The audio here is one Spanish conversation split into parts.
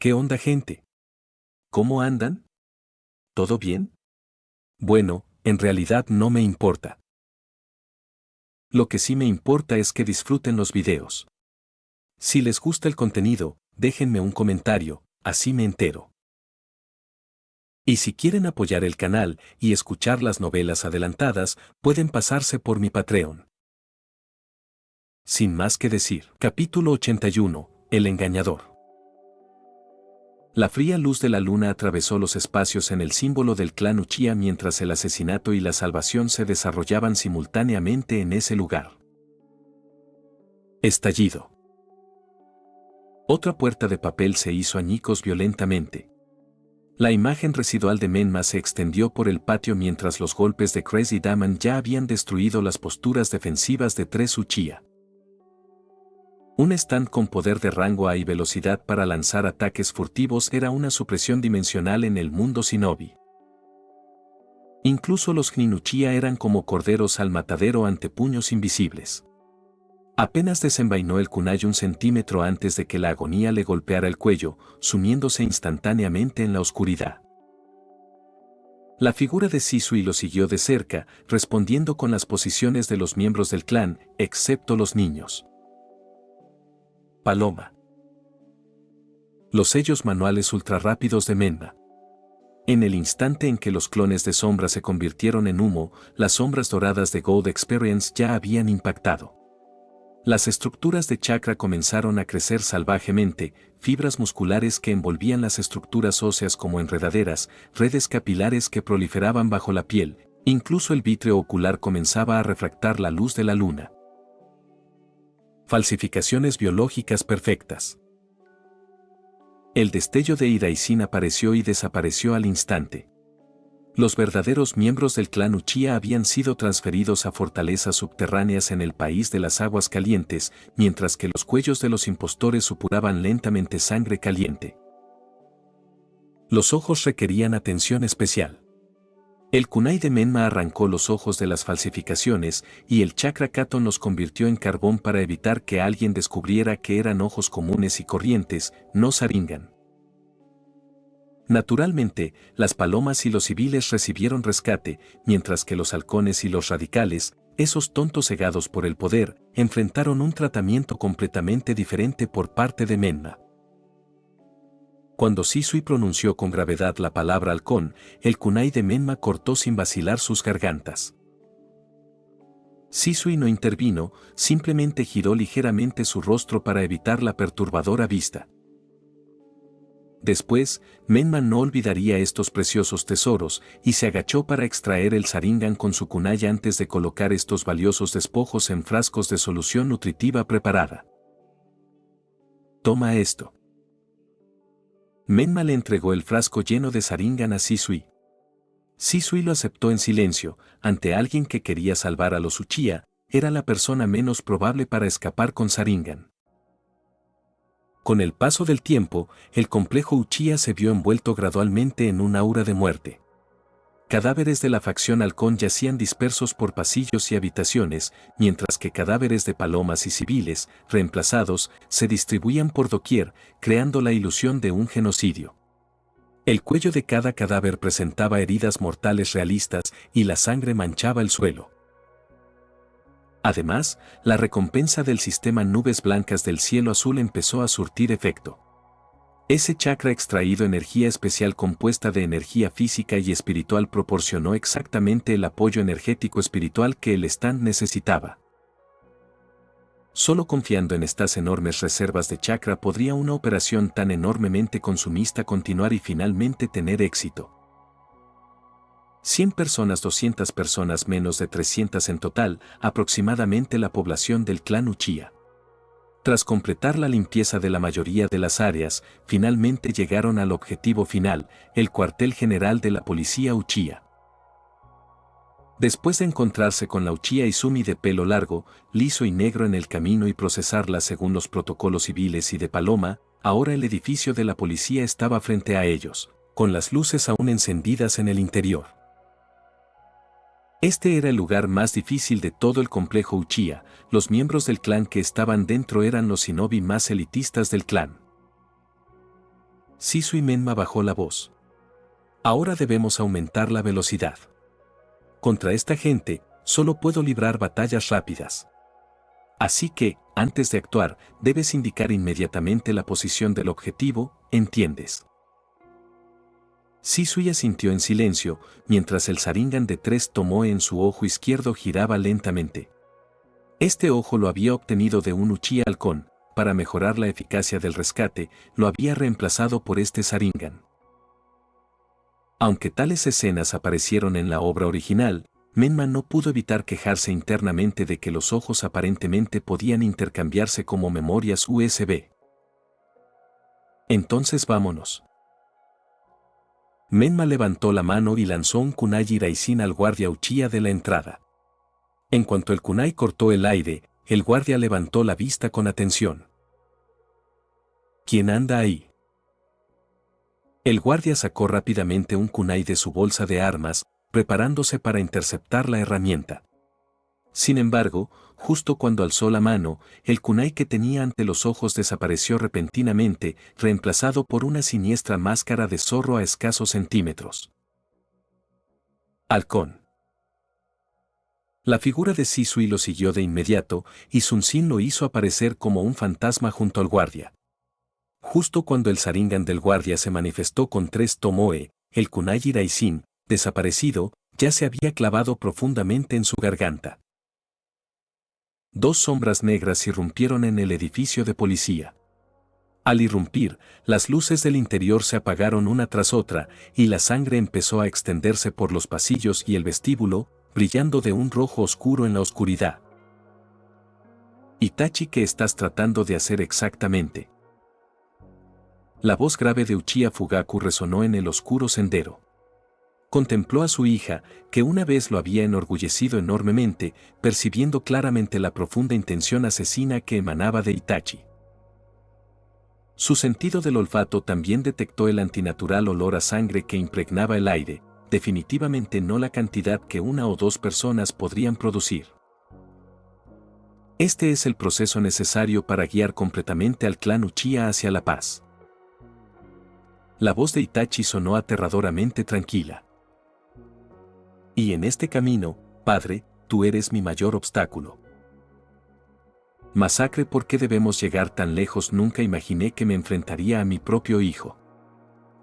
¿Qué onda, gente? ¿Cómo andan? ¿Todo bien? Bueno, en realidad no me importa. Lo que sí me importa es que disfruten los videos. Si les gusta el contenido, déjenme un comentario, así me entero. Y si quieren apoyar el canal y escuchar las novelas adelantadas, pueden pasarse por mi Patreon. Sin más que decir, capítulo 81, El engañador. La fría luz de la luna atravesó los espacios en el símbolo del clan Uchiha mientras el asesinato y la salvación se desarrollaban simultáneamente en ese lugar. Estallido. Otra puerta de papel se hizo añicos violentamente. La imagen residual de Menma se extendió por el patio mientras los golpes de Crazy Daman ya habían destruido las posturas defensivas de 3 Uchiha. Un stand con poder de rango A y velocidad para lanzar ataques furtivos era una supresión dimensional en el mundo shinobi. Incluso los Genin Uchiha eran como corderos al matadero ante puños invisibles. Apenas desenvainó el kunai un centímetro antes de que la agonía le golpeara el cuello, sumiéndose instantáneamente en la oscuridad. La figura de Shisui lo siguió de cerca, respondiendo con las posiciones de los miembros del clan, excepto los niños. Paloma. Los sellos manuales ultrarrápidos de Menma. En el instante en que los clones de sombra se convirtieron en humo, las sombras doradas de Gold Experience ya habían impactado. Las estructuras de chakra comenzaron a crecer salvajemente, fibras musculares que envolvían las estructuras óseas como enredaderas, redes capilares que proliferaban bajo la piel, incluso el vítreo ocular comenzaba a refractar la luz de la luna. Falsificaciones biológicas perfectas. El destello de Hiraishin apareció y desapareció al instante. Los verdaderos miembros del clan Uchiha habían sido transferidos a fortalezas subterráneas en el país de las aguas calientes, mientras que los cuellos de los impostores supuraban lentamente sangre caliente. Los ojos requerían atención especial. El kunai de Menma arrancó los ojos de las falsificaciones y el chakra Katon los convirtió en carbón para evitar que alguien descubriera que eran ojos comunes y corrientes, no Sharingan. Naturalmente, las palomas y los civiles recibieron rescate, mientras que los halcones y los radicales, esos tontos cegados por el poder, enfrentaron un tratamiento completamente diferente por parte de Menma. Cuando Shisui pronunció con gravedad la palabra halcón, el kunai de Menma cortó sin vacilar sus gargantas. Shisui no intervino, simplemente giró ligeramente su rostro para evitar la perturbadora vista. Después, Menma no olvidaría estos preciosos tesoros y se agachó para extraer el Sharingan con su kunai antes de colocar estos valiosos despojos en frascos de solución nutritiva preparada. Toma esto. Menma le entregó el frasco lleno de Sharingan a Shisui. Shisui lo aceptó en silencio, ante alguien que quería salvar a los Uchiha, era la persona menos probable para escapar con Sharingan. Con el paso del tiempo, el complejo Uchiha se vio envuelto gradualmente en un aura de muerte. Cadáveres de la facción halcón yacían dispersos por pasillos y habitaciones, mientras que cadáveres de palomas y civiles, reemplazados, se distribuían por doquier, creando la ilusión de un genocidio. El cuello de cada cadáver presentaba heridas mortales realistas y la sangre manchaba el suelo. Además, la recompensa del sistema nubes blancas del cielo azul empezó a surtir efecto. Ese chakra extraído energía especial compuesta de energía física y espiritual proporcionó exactamente el apoyo energético espiritual que el stand necesitaba. Solo confiando en estas enormes reservas de chakra podría una operación tan enormemente consumista continuar y finalmente tener éxito. 100 personas, 200 personas, menos de 300 en total, aproximadamente la población del clan Uchiha. Tras completar la limpieza de la mayoría de las áreas, finalmente llegaron al objetivo final, el cuartel general de la policía Uchiha. Después de encontrarse con la Uchiha Izumi de pelo largo, liso y negro en el camino y procesarla según los protocolos civiles y de Paloma, ahora el edificio de la policía estaba frente a ellos, con las luces aún encendidas en el interior. Este era el lugar más difícil de todo el complejo Uchiha, los miembros del clan que estaban dentro eran los shinobi más elitistas del clan. Sisui Menma bajó la voz. Ahora debemos aumentar la velocidad. Contra esta gente, solo puedo librar batallas rápidas. Así que, antes de actuar, debes indicar inmediatamente la posición del objetivo, ¿entiendes? Sisui asintió en silencio, mientras el Sharingan de 3 Tomoe en su ojo izquierdo giraba lentamente. Este ojo lo había obtenido de un Uchiha halcón. Para mejorar la eficacia del rescate, lo había reemplazado por este Sharingan. Aunque tales escenas aparecieron en la obra original, Menma no pudo evitar quejarse internamente de que los ojos aparentemente podían intercambiarse como memorias USB. Entonces vámonos. Menma levantó la mano y lanzó un kunai Raijin al guardia Uchiha de la entrada. En cuanto el kunai cortó el aire, el guardia levantó la vista con atención. ¿Quién anda ahí? El guardia sacó rápidamente un kunai de su bolsa de armas, preparándose para interceptar la herramienta. Sin embargo, justo cuando alzó la mano, el kunai que tenía ante los ojos desapareció repentinamente, reemplazado por una siniestra máscara de zorro a escasos centímetros. Halcón. La figura de Sisui lo siguió de inmediato, y Sun Sin lo hizo aparecer como un fantasma junto al guardia. Justo cuando el Sharingan del guardia se manifestó con 3 Tomoe, el kunai Raijin, desaparecido, ya se había clavado profundamente en su garganta. 2 sombras negras irrumpieron en el edificio de policía. Al irrumpir, las luces del interior se apagaron una tras otra, y la sangre empezó a extenderse por los pasillos y el vestíbulo, brillando de un rojo oscuro en la oscuridad. Itachi, ¿qué estás tratando de hacer exactamente? La voz grave de Uchiha Fugaku resonó en el oscuro sendero. Contempló a su hija, que una vez lo había enorgullecido enormemente, percibiendo claramente la profunda intención asesina que emanaba de Itachi. Su sentido del olfato también detectó el antinatural olor a sangre que impregnaba el aire, definitivamente no la cantidad que 1 o 2 personas podrían producir. Este es el proceso necesario para guiar completamente al clan Uchiha hacia la paz. La voz de Itachi sonó aterradoramente tranquila. Y en este camino, padre, tú eres mi mayor obstáculo. Masacre, ¿por qué debemos llegar tan lejos? Nunca imaginé que me enfrentaría a mi propio hijo.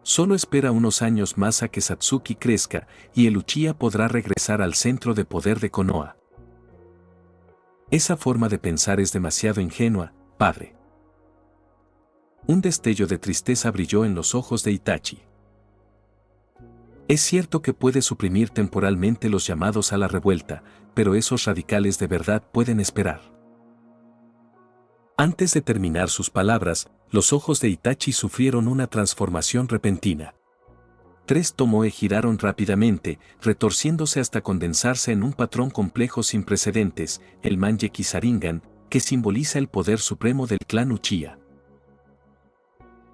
Solo espera unos años más a que Satsuki crezca, y el Uchiha podrá regresar al centro de poder de Konoha. Esa forma de pensar es demasiado ingenua, padre. Un destello de tristeza brilló en los ojos de Itachi. Es cierto que puede suprimir temporalmente los llamados a la revuelta, pero esos radicales de verdad pueden esperar. Antes de terminar sus palabras, los ojos de Itachi sufrieron una transformación repentina. 3 Tomoe giraron rápidamente, retorciéndose hasta condensarse en un patrón complejo sin precedentes, el Mangekyou Sharingan, que simboliza el poder supremo del clan Uchiha.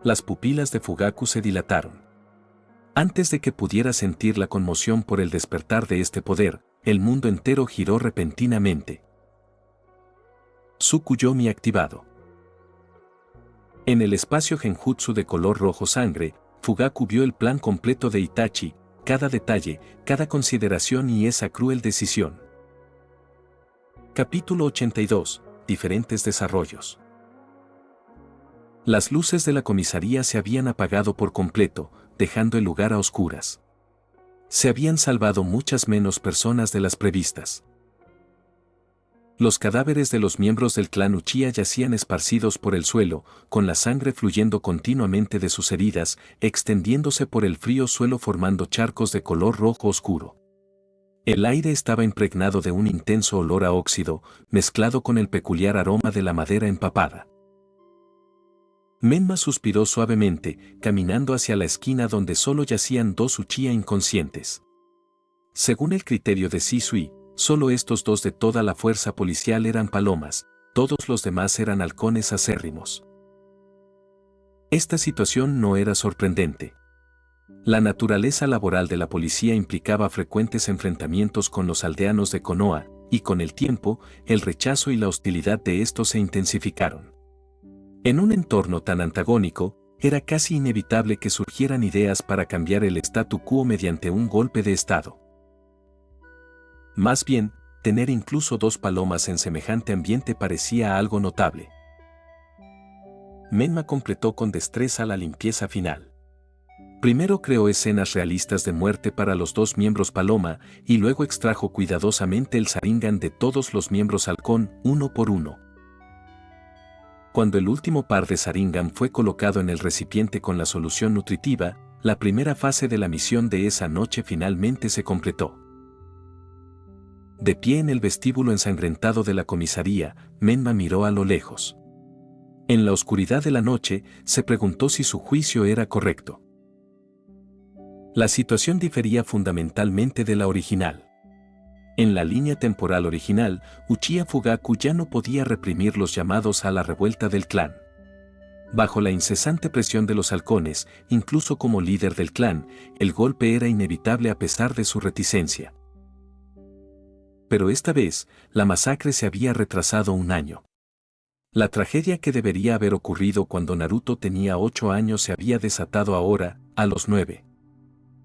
Las pupilas de Fugaku se dilataron. Antes de que pudiera sentir la conmoción por el despertar de este poder, el mundo entero giró repentinamente. Tsukuyomi activado. En el espacio genjutsu de color rojo sangre, Fugaku vio el plan completo de Itachi, cada detalle, cada consideración y esa cruel decisión. Capítulo 82. Diferentes desarrollos. Las luces de la comisaría se habían apagado por completo, dejando el lugar a oscuras. Se habían salvado muchas menos personas de las previstas. Los cadáveres de los miembros del clan Uchiha yacían esparcidos por el suelo, con la sangre fluyendo continuamente de sus heridas, extendiéndose por el frío suelo formando charcos de color rojo oscuro. El aire estaba impregnado de un intenso olor a óxido, mezclado con el peculiar aroma de la madera empapada. Menma suspiró suavemente, caminando hacia la esquina donde solo yacían 2 Uchiha inconscientes. Según el criterio de Sisui, solo estos 2 de toda la fuerza policial eran palomas, todos los demás eran halcones acérrimos. Esta situación no era sorprendente. La naturaleza laboral de la policía implicaba frecuentes enfrentamientos con los aldeanos de Konoha, y con el tiempo, el rechazo y la hostilidad de estos se intensificaron. En un entorno tan antagónico, era casi inevitable que surgieran ideas para cambiar el statu quo mediante un golpe de estado. Más bien, tener incluso 2 palomas en semejante ambiente parecía algo notable. Menma completó con destreza la limpieza final. Primero creó escenas realistas de muerte para los 2 miembros paloma y luego extrajo cuidadosamente el Sharingan de todos los miembros halcón, uno por uno. Cuando el último par de Sharingan fue colocado en el recipiente con la solución nutritiva, la primera fase de la misión de esa noche finalmente se completó. De pie en el vestíbulo ensangrentado de la comisaría, Menma miró a lo lejos. En la oscuridad de la noche, se preguntó si su juicio era correcto. La situación difería fundamentalmente de la original. En la línea temporal original, Uchiha Fugaku ya no podía reprimir los llamados a la revuelta del clan. Bajo la incesante presión de los halcones, incluso como líder del clan, el golpe era inevitable a pesar de su reticencia. Pero esta vez, la masacre se había retrasado un año. La tragedia que debería haber ocurrido cuando Naruto tenía 8 años se había desatado ahora, a los 9.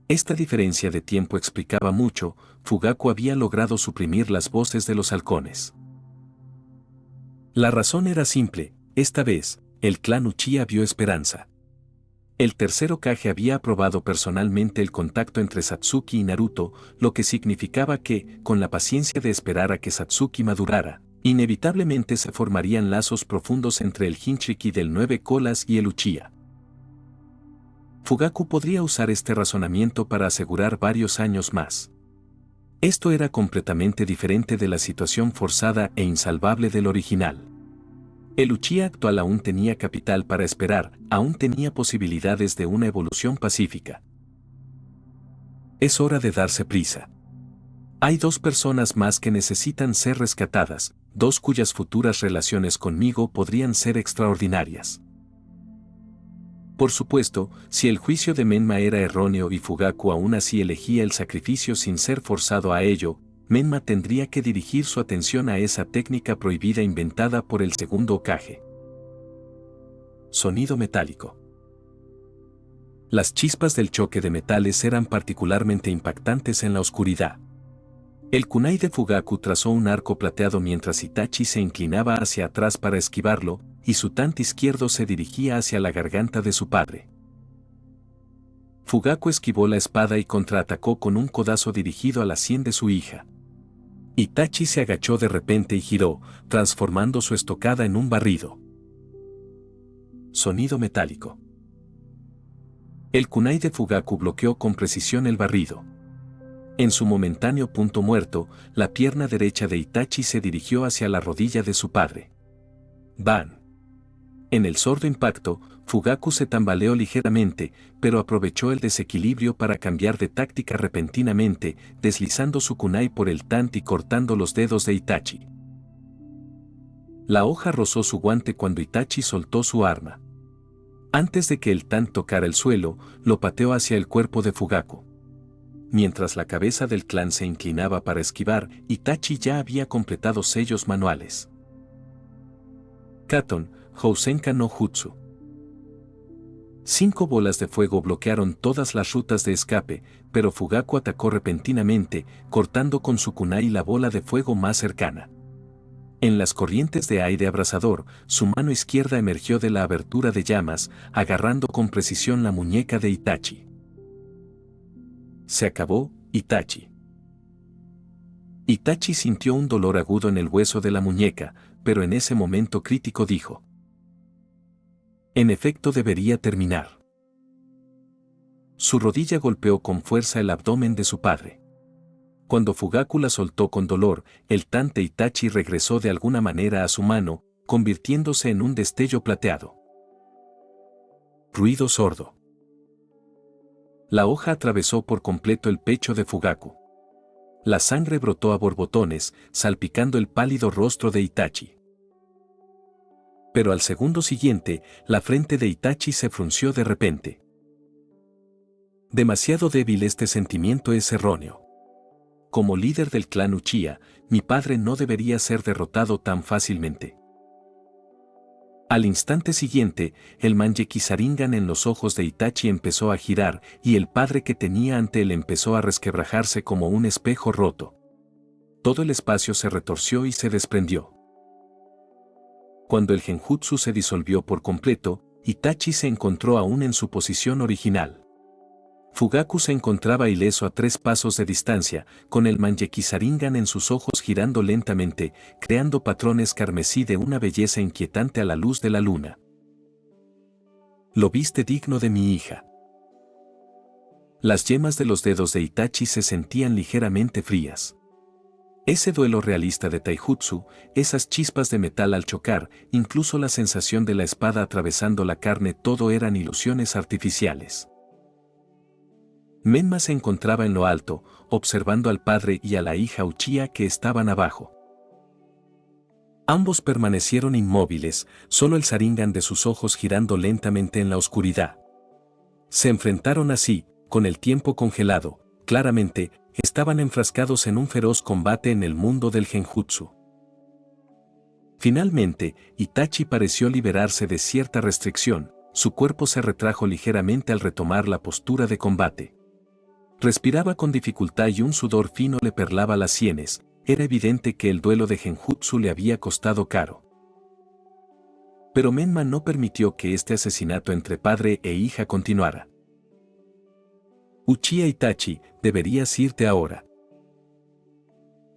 Esta diferencia de tiempo explicaba mucho. Fugaku había logrado suprimir las voces de los halcones. La razón era simple: esta vez, el clan Uchiha vio esperanza. El tercer Hokage había aprobado personalmente el contacto entre Satsuki y Naruto, lo que significaba que, con la paciencia de esperar a que Satsuki madurara, inevitablemente se formarían lazos profundos entre el Jinchuriki del 9 colas y el Uchiha. Fugaku podría usar este razonamiento para asegurar varios años más. Esto era completamente diferente de la situación forzada e insalvable del original. El Uchiha actual aún tenía capital para esperar, aún tenía posibilidades de una evolución pacífica. Es hora de darse prisa. Hay 2 personas más que necesitan ser rescatadas, 2 cuyas futuras relaciones conmigo podrían ser extraordinarias. Por supuesto, si el juicio de Menma era erróneo y Fugaku aún así elegía el sacrificio sin ser forzado a ello, Menma tendría que dirigir su atención a esa técnica prohibida inventada por el segundo Hokage. Sonido metálico. Las chispas del choque de metales eran particularmente impactantes en la oscuridad. El kunai de Fugaku trazó un arco plateado mientras Itachi se inclinaba hacia atrás para esquivarlo, y su tante izquierdo se dirigía hacia la garganta de su padre. Fugaku esquivó la espada y contraatacó con un codazo dirigido a la sien de su hija. Itachi se agachó de repente y giró, transformando su estocada en un barrido. Sonido metálico. El kunai de Fugaku bloqueó con precisión el barrido. En su momentáneo punto muerto, la pierna derecha de Itachi se dirigió hacia la rodilla de su padre. ¡Ban! En el sordo impacto, Fugaku se tambaleó ligeramente, pero aprovechó el desequilibrio para cambiar de táctica repentinamente, deslizando su kunai por el tante y cortando los dedos de Itachi. La hoja rozó su guante cuando Itachi soltó su arma. Antes de que el tante tocara el suelo, lo pateó hacia el cuerpo de Fugaku. Mientras la cabeza del clan se inclinaba para esquivar, Itachi ya había completado sellos manuales. Katon, Housenka no Jutsu. 5 bolas de fuego bloquearon todas las rutas de escape, pero Fugaku atacó repentinamente, cortando con su kunai la bola de fuego más cercana. En las corrientes de aire abrasador, su mano izquierda emergió de la abertura de llamas, agarrando con precisión la muñeca de Itachi. Se acabó, Itachi. Itachi sintió un dolor agudo en el hueso de la muñeca, pero en ese momento crítico dijo: en efecto debería terminar. Su rodilla golpeó con fuerza el abdomen de su padre. Cuando Fugaku la soltó con dolor, el tante Itachi regresó de alguna manera a su mano, convirtiéndose en un destello plateado. Ruido sordo. La hoja atravesó por completo el pecho de Fugaku. La sangre brotó a borbotones, salpicando el pálido rostro de Itachi. Pero al segundo siguiente, la frente de Itachi se frunció de repente. Demasiado débil, este sentimiento es erróneo. Como líder del clan Uchiha, mi padre no debería ser derrotado tan fácilmente. Al instante siguiente, el Mangekyou Sharingan en los ojos de Itachi empezó a girar y el padre que tenía ante él empezó a resquebrajarse como un espejo roto. Todo el espacio se retorció y se desprendió. Cuando el genjutsu se disolvió por completo, Itachi se encontró aún en su posición original. Fugaku se encontraba ileso a 3 pasos de distancia, con el Mangekyou Sharingan en sus ojos girando lentamente, creando patrones carmesí de una belleza inquietante a la luz de la luna. Lo viste digno de mi hija. Las yemas de los dedos de Itachi se sentían ligeramente frías. Ese duelo realista de taijutsu, esas chispas de metal al chocar, incluso la sensación de la espada atravesando la carne, todo eran ilusiones artificiales. Menma se encontraba en lo alto, observando al padre y a la hija Uchiha que estaban abajo. Ambos permanecieron inmóviles, solo el Sharingan de sus ojos girando lentamente en la oscuridad. Se enfrentaron así, con el tiempo congelado, claramente, estaban enfrascados en un feroz combate en el mundo del genjutsu. Finalmente, Itachi pareció liberarse de cierta restricción, su cuerpo se retrajo ligeramente al retomar la postura de combate. Respiraba con dificultad y un sudor fino le perlaba las sienes, era evidente que el duelo de genjutsu le había costado caro. Pero Menma no permitió que este asesinato entre padre e hija continuara. Uchiha Itachi, deberías irte ahora.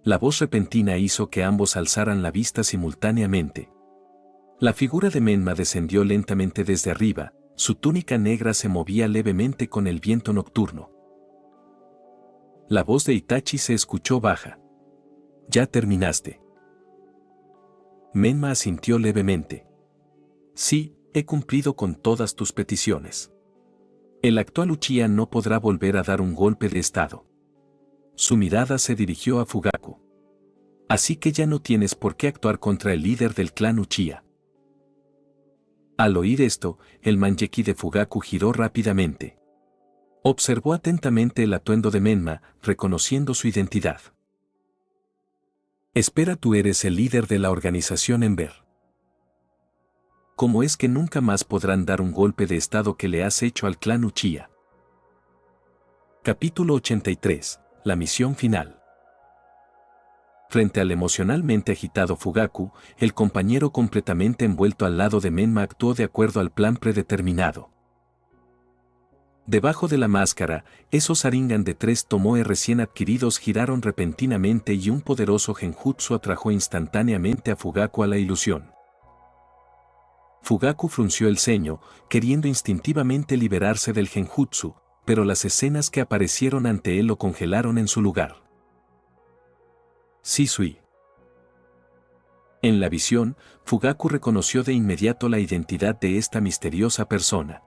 La voz repentina hizo que ambos alzaran la vista simultáneamente. La figura de Menma descendió lentamente desde arriba, su túnica negra se movía levemente con el viento nocturno. La voz de Itachi se escuchó baja. ¿Ya terminaste? Menma asintió levemente. Sí, he cumplido con todas tus peticiones. El actual Uchiha no podrá volver a dar un golpe de estado. Su mirada se dirigió a Fugaku. Así que ya no tienes por qué actuar contra el líder del clan Uchiha. Al oír esto, el Mangekyou de Fugaku giró rápidamente. Observó atentamente el atuendo de Menma, reconociendo su identidad. Espera, tú eres el líder de la organización Ember. ¿Cómo es que nunca más podrán dar un golpe de estado que le has hecho al clan Uchiha? Capítulo 83. La misión final. Frente al emocionalmente agitado Fugaku, el compañero completamente envuelto al lado de Menma actuó de acuerdo al plan predeterminado. Debajo de la máscara, esos Sharingan de 3 tomoe recién adquiridos giraron repentinamente y un poderoso genjutsu atrajo instantáneamente a Fugaku a la ilusión. Fugaku frunció el ceño, queriendo instintivamente liberarse del genjutsu, pero las escenas que aparecieron ante él lo congelaron en su lugar. Shisui. En la visión, Fugaku reconoció de inmediato la identidad de esta misteriosa persona.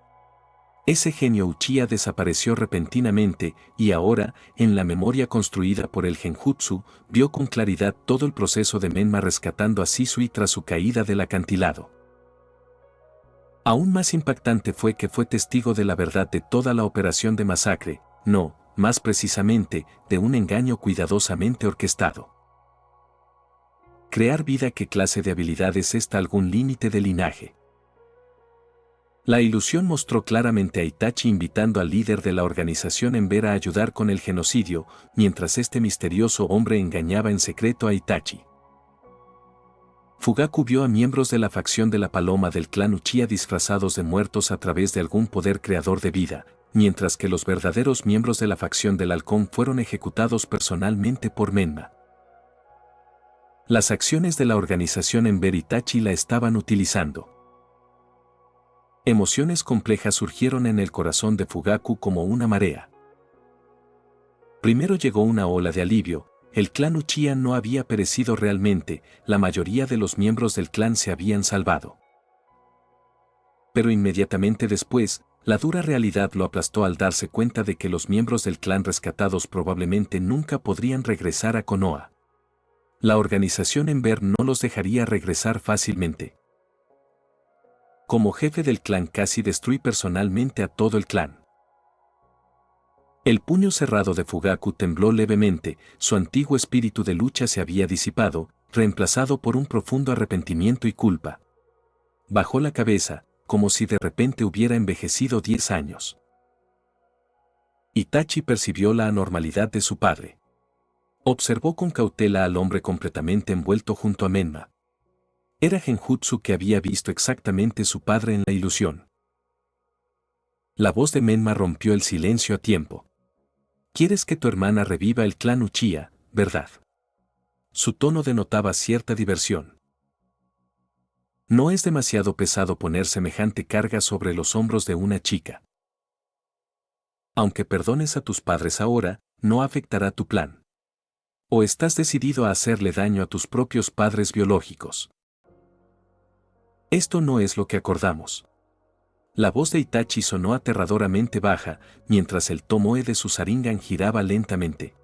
Ese genio Uchiha desapareció repentinamente y ahora, en la memoria construida por el genjutsu, vio con claridad todo el proceso de Menma rescatando a Shisui tras su caída del acantilado. Aún más impactante fue que fue testigo de la verdad de toda la operación de masacre, no, más precisamente, de un engaño cuidadosamente orquestado. Crear vida. ¿Qué clase de habilidad es esta? ¿Algún límite de linaje? La ilusión mostró claramente a Itachi invitando al líder de la organización Ember a ayudar con el genocidio, mientras este misterioso hombre engañaba en secreto a Itachi. Fugaku vio a miembros de la facción de la Paloma del clan Uchiha disfrazados de muertos a través de algún poder creador de vida, mientras que los verdaderos miembros de la facción del Halcón fueron ejecutados personalmente por Menma. Las acciones de la organización Ember Itachi la estaban utilizando. Emociones complejas surgieron en el corazón de Fugaku como una marea. Primero llegó una ola de alivio, el clan Uchiha no había perecido realmente, la mayoría de los miembros del clan se habían salvado. Pero inmediatamente después, la dura realidad lo aplastó al darse cuenta de que los miembros del clan rescatados probablemente nunca podrían regresar a Konoha. La organización Ember no los dejaría regresar fácilmente. Como jefe del clan casi destruí personalmente a todo el clan. El puño cerrado de Fugaku tembló levemente, su antiguo espíritu de lucha se había disipado, reemplazado por un profundo arrepentimiento y culpa. Bajó la cabeza, como si de repente hubiera envejecido 10 años. Itachi percibió la anormalidad de su padre. Observó con cautela al hombre completamente envuelto junto a Menma. Era Genjutsu que había visto exactamente su padre en la ilusión. La voz de Menma rompió el silencio a tiempo. «Quieres que tu hermana reviva el clan Uchiha, ¿verdad?» Su tono denotaba cierta diversión. No es demasiado pesado poner semejante carga sobre los hombros de una chica. Aunque perdones a tus padres ahora, no afectará tu plan. ¿O estás decidido a hacerle daño a tus propios padres biológicos? Esto no es lo que acordamos. La voz de Itachi sonó aterradoramente baja, mientras el tomoe de su Sharingan giraba lentamente.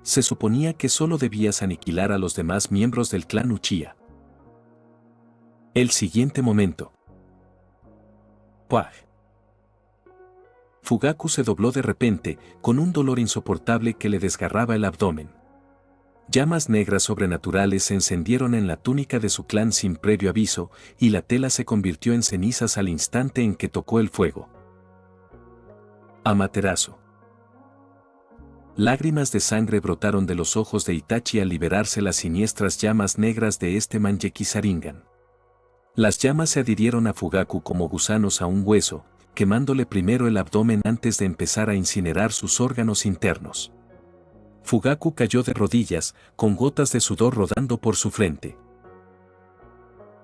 Se suponía que solo debías aniquilar a los demás miembros del clan Uchiha. El siguiente momento. ¡Puaj! Fugaku se dobló de repente, con un dolor insoportable que le desgarraba el abdomen. Llamas negras sobrenaturales se encendieron en la túnica de su clan sin previo aviso, y la tela se convirtió en cenizas al instante en que tocó el fuego. Amaterasu. Lágrimas de sangre brotaron de los ojos de Itachi al liberarse las siniestras llamas negras de este Manjeki Sharingan. Las llamas se adhirieron a Fugaku como gusanos a un hueso, quemándole primero el abdomen antes de empezar a incinerar sus órganos internos. Fugaku cayó de rodillas, con gotas de sudor rodando por su frente.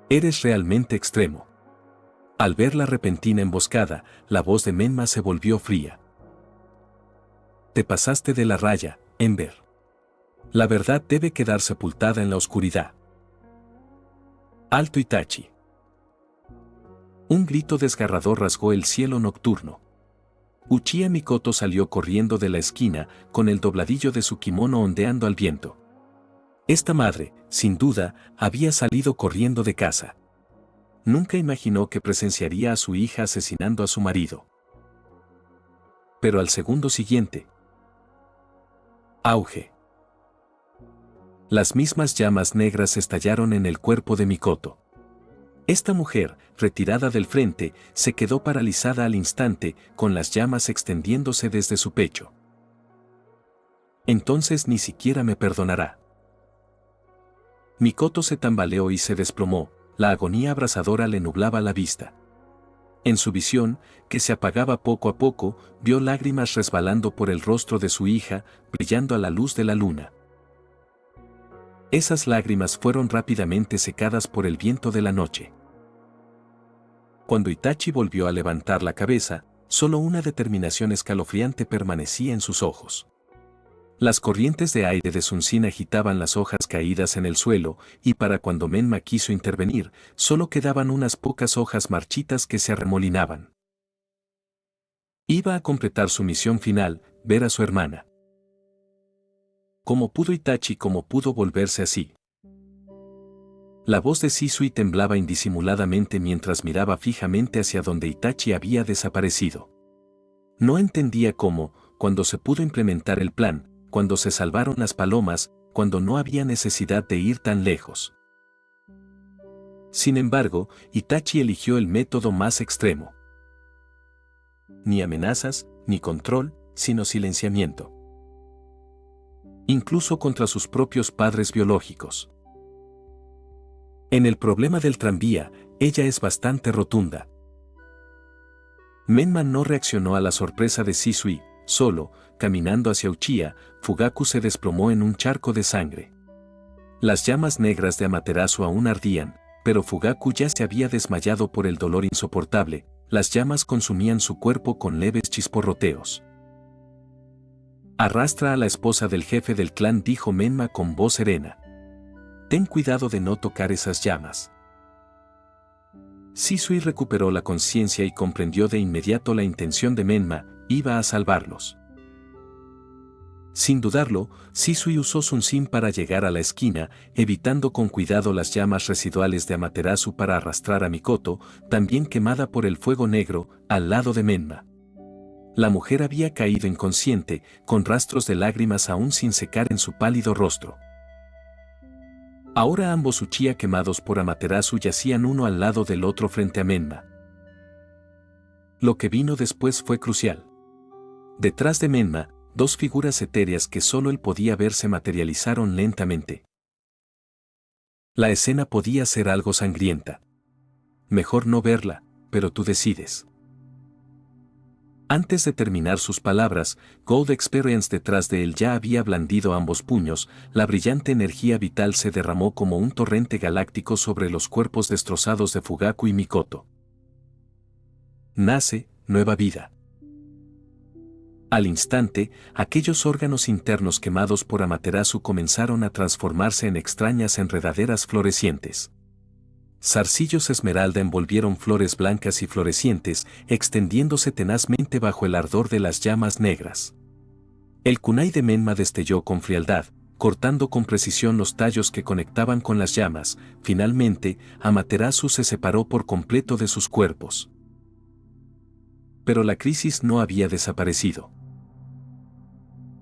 Eres realmente extremo. Al ver la repentina emboscada, la voz de Menma se volvió fría. Te pasaste de la raya, Ember. La verdad debe quedar sepultada en la oscuridad. Alto Itachi. Un grito desgarrador rasgó el cielo nocturno. Uchiha Mikoto salió corriendo de la esquina, con el dobladillo de su kimono ondeando al viento. Esta madre, sin duda, había salido corriendo de casa. Nunca imaginó que presenciaría a su hija asesinando a su marido. Pero al segundo siguiente. Auge. Las mismas llamas negras estallaron en el cuerpo de Mikoto. Esta mujer, retirada del frente, se quedó paralizada al instante, con las llamas extendiéndose desde su pecho. Entonces ni siquiera me perdonará. Mikoto se tambaleó y se desplomó, la agonía abrasadora le nublaba la vista. En su visión, que se apagaba poco a poco, vio lágrimas resbalando por el rostro de su hija, brillando a la luz de la luna. Esas lágrimas fueron rápidamente secadas por el viento de la noche. Cuando Itachi volvió a levantar la cabeza, solo una determinación escalofriante permanecía en sus ojos. Las corrientes de aire de Sunsin agitaban las hojas caídas en el suelo, y para cuando Menma quiso intervenir, solo quedaban unas pocas hojas marchitas que se arremolinaban. Iba a completar su misión final, ver a su hermana. ¿Cómo pudo Itachi volverse así? La voz de Shisui temblaba indisimuladamente mientras miraba fijamente hacia donde Itachi había desaparecido. No entendía cómo, cuando se pudo implementar el plan, cuando se salvaron las palomas, cuando no había necesidad de ir tan lejos. Sin embargo, Itachi eligió el método más extremo. Ni amenazas, ni control, sino silenciamiento. Incluso contra sus propios padres biológicos. En el problema del tranvía, ella es bastante rotunda. Menma no reaccionó a la sorpresa de Shisui, solo, caminando hacia Uchiha, Fugaku se desplomó en un charco de sangre. Las llamas negras de Amaterasu aún ardían, pero Fugaku ya se había desmayado por el dolor insoportable, las llamas consumían su cuerpo con leves chisporroteos. Arrastra a la esposa del jefe del clan, dijo Menma con voz serena. Ten cuidado de no tocar esas llamas. Shisui recuperó la conciencia y comprendió de inmediato la intención de Menma, iba a salvarlos. Sin dudarlo, Shisui usó Sunsin para llegar a la esquina, evitando con cuidado las llamas residuales de Amaterasu para arrastrar a Mikoto, también quemada por el fuego negro, al lado de Menma. La mujer había caído inconsciente, con rastros de lágrimas aún sin secar en su pálido rostro. Ahora ambos Uchiha quemados por Amaterasu yacían uno al lado del otro frente a Menma. Lo que vino después fue crucial. Detrás de Menma, dos figuras etéreas que solo él podía ver se materializaron lentamente. La escena podía ser algo sangrienta. Mejor no verla, pero tú decides. Antes de terminar sus palabras, Gold Experience detrás de él ya había blandido ambos puños, la brillante energía vital se derramó como un torrente galáctico sobre los cuerpos destrozados de Fugaku y Mikoto. Nace, nueva vida. Al instante, aquellos órganos internos quemados por Amaterasu comenzaron a transformarse en extrañas enredaderas florecientes. Zarcillos esmeralda envolvieron flores blancas y florecientes, extendiéndose tenazmente bajo el ardor de las llamas negras. El kunai de Menma destelló con frialdad, cortando con precisión los tallos que conectaban con las llamas. Finalmente, Amaterasu se separó por completo de sus cuerpos. Pero la crisis no había desaparecido.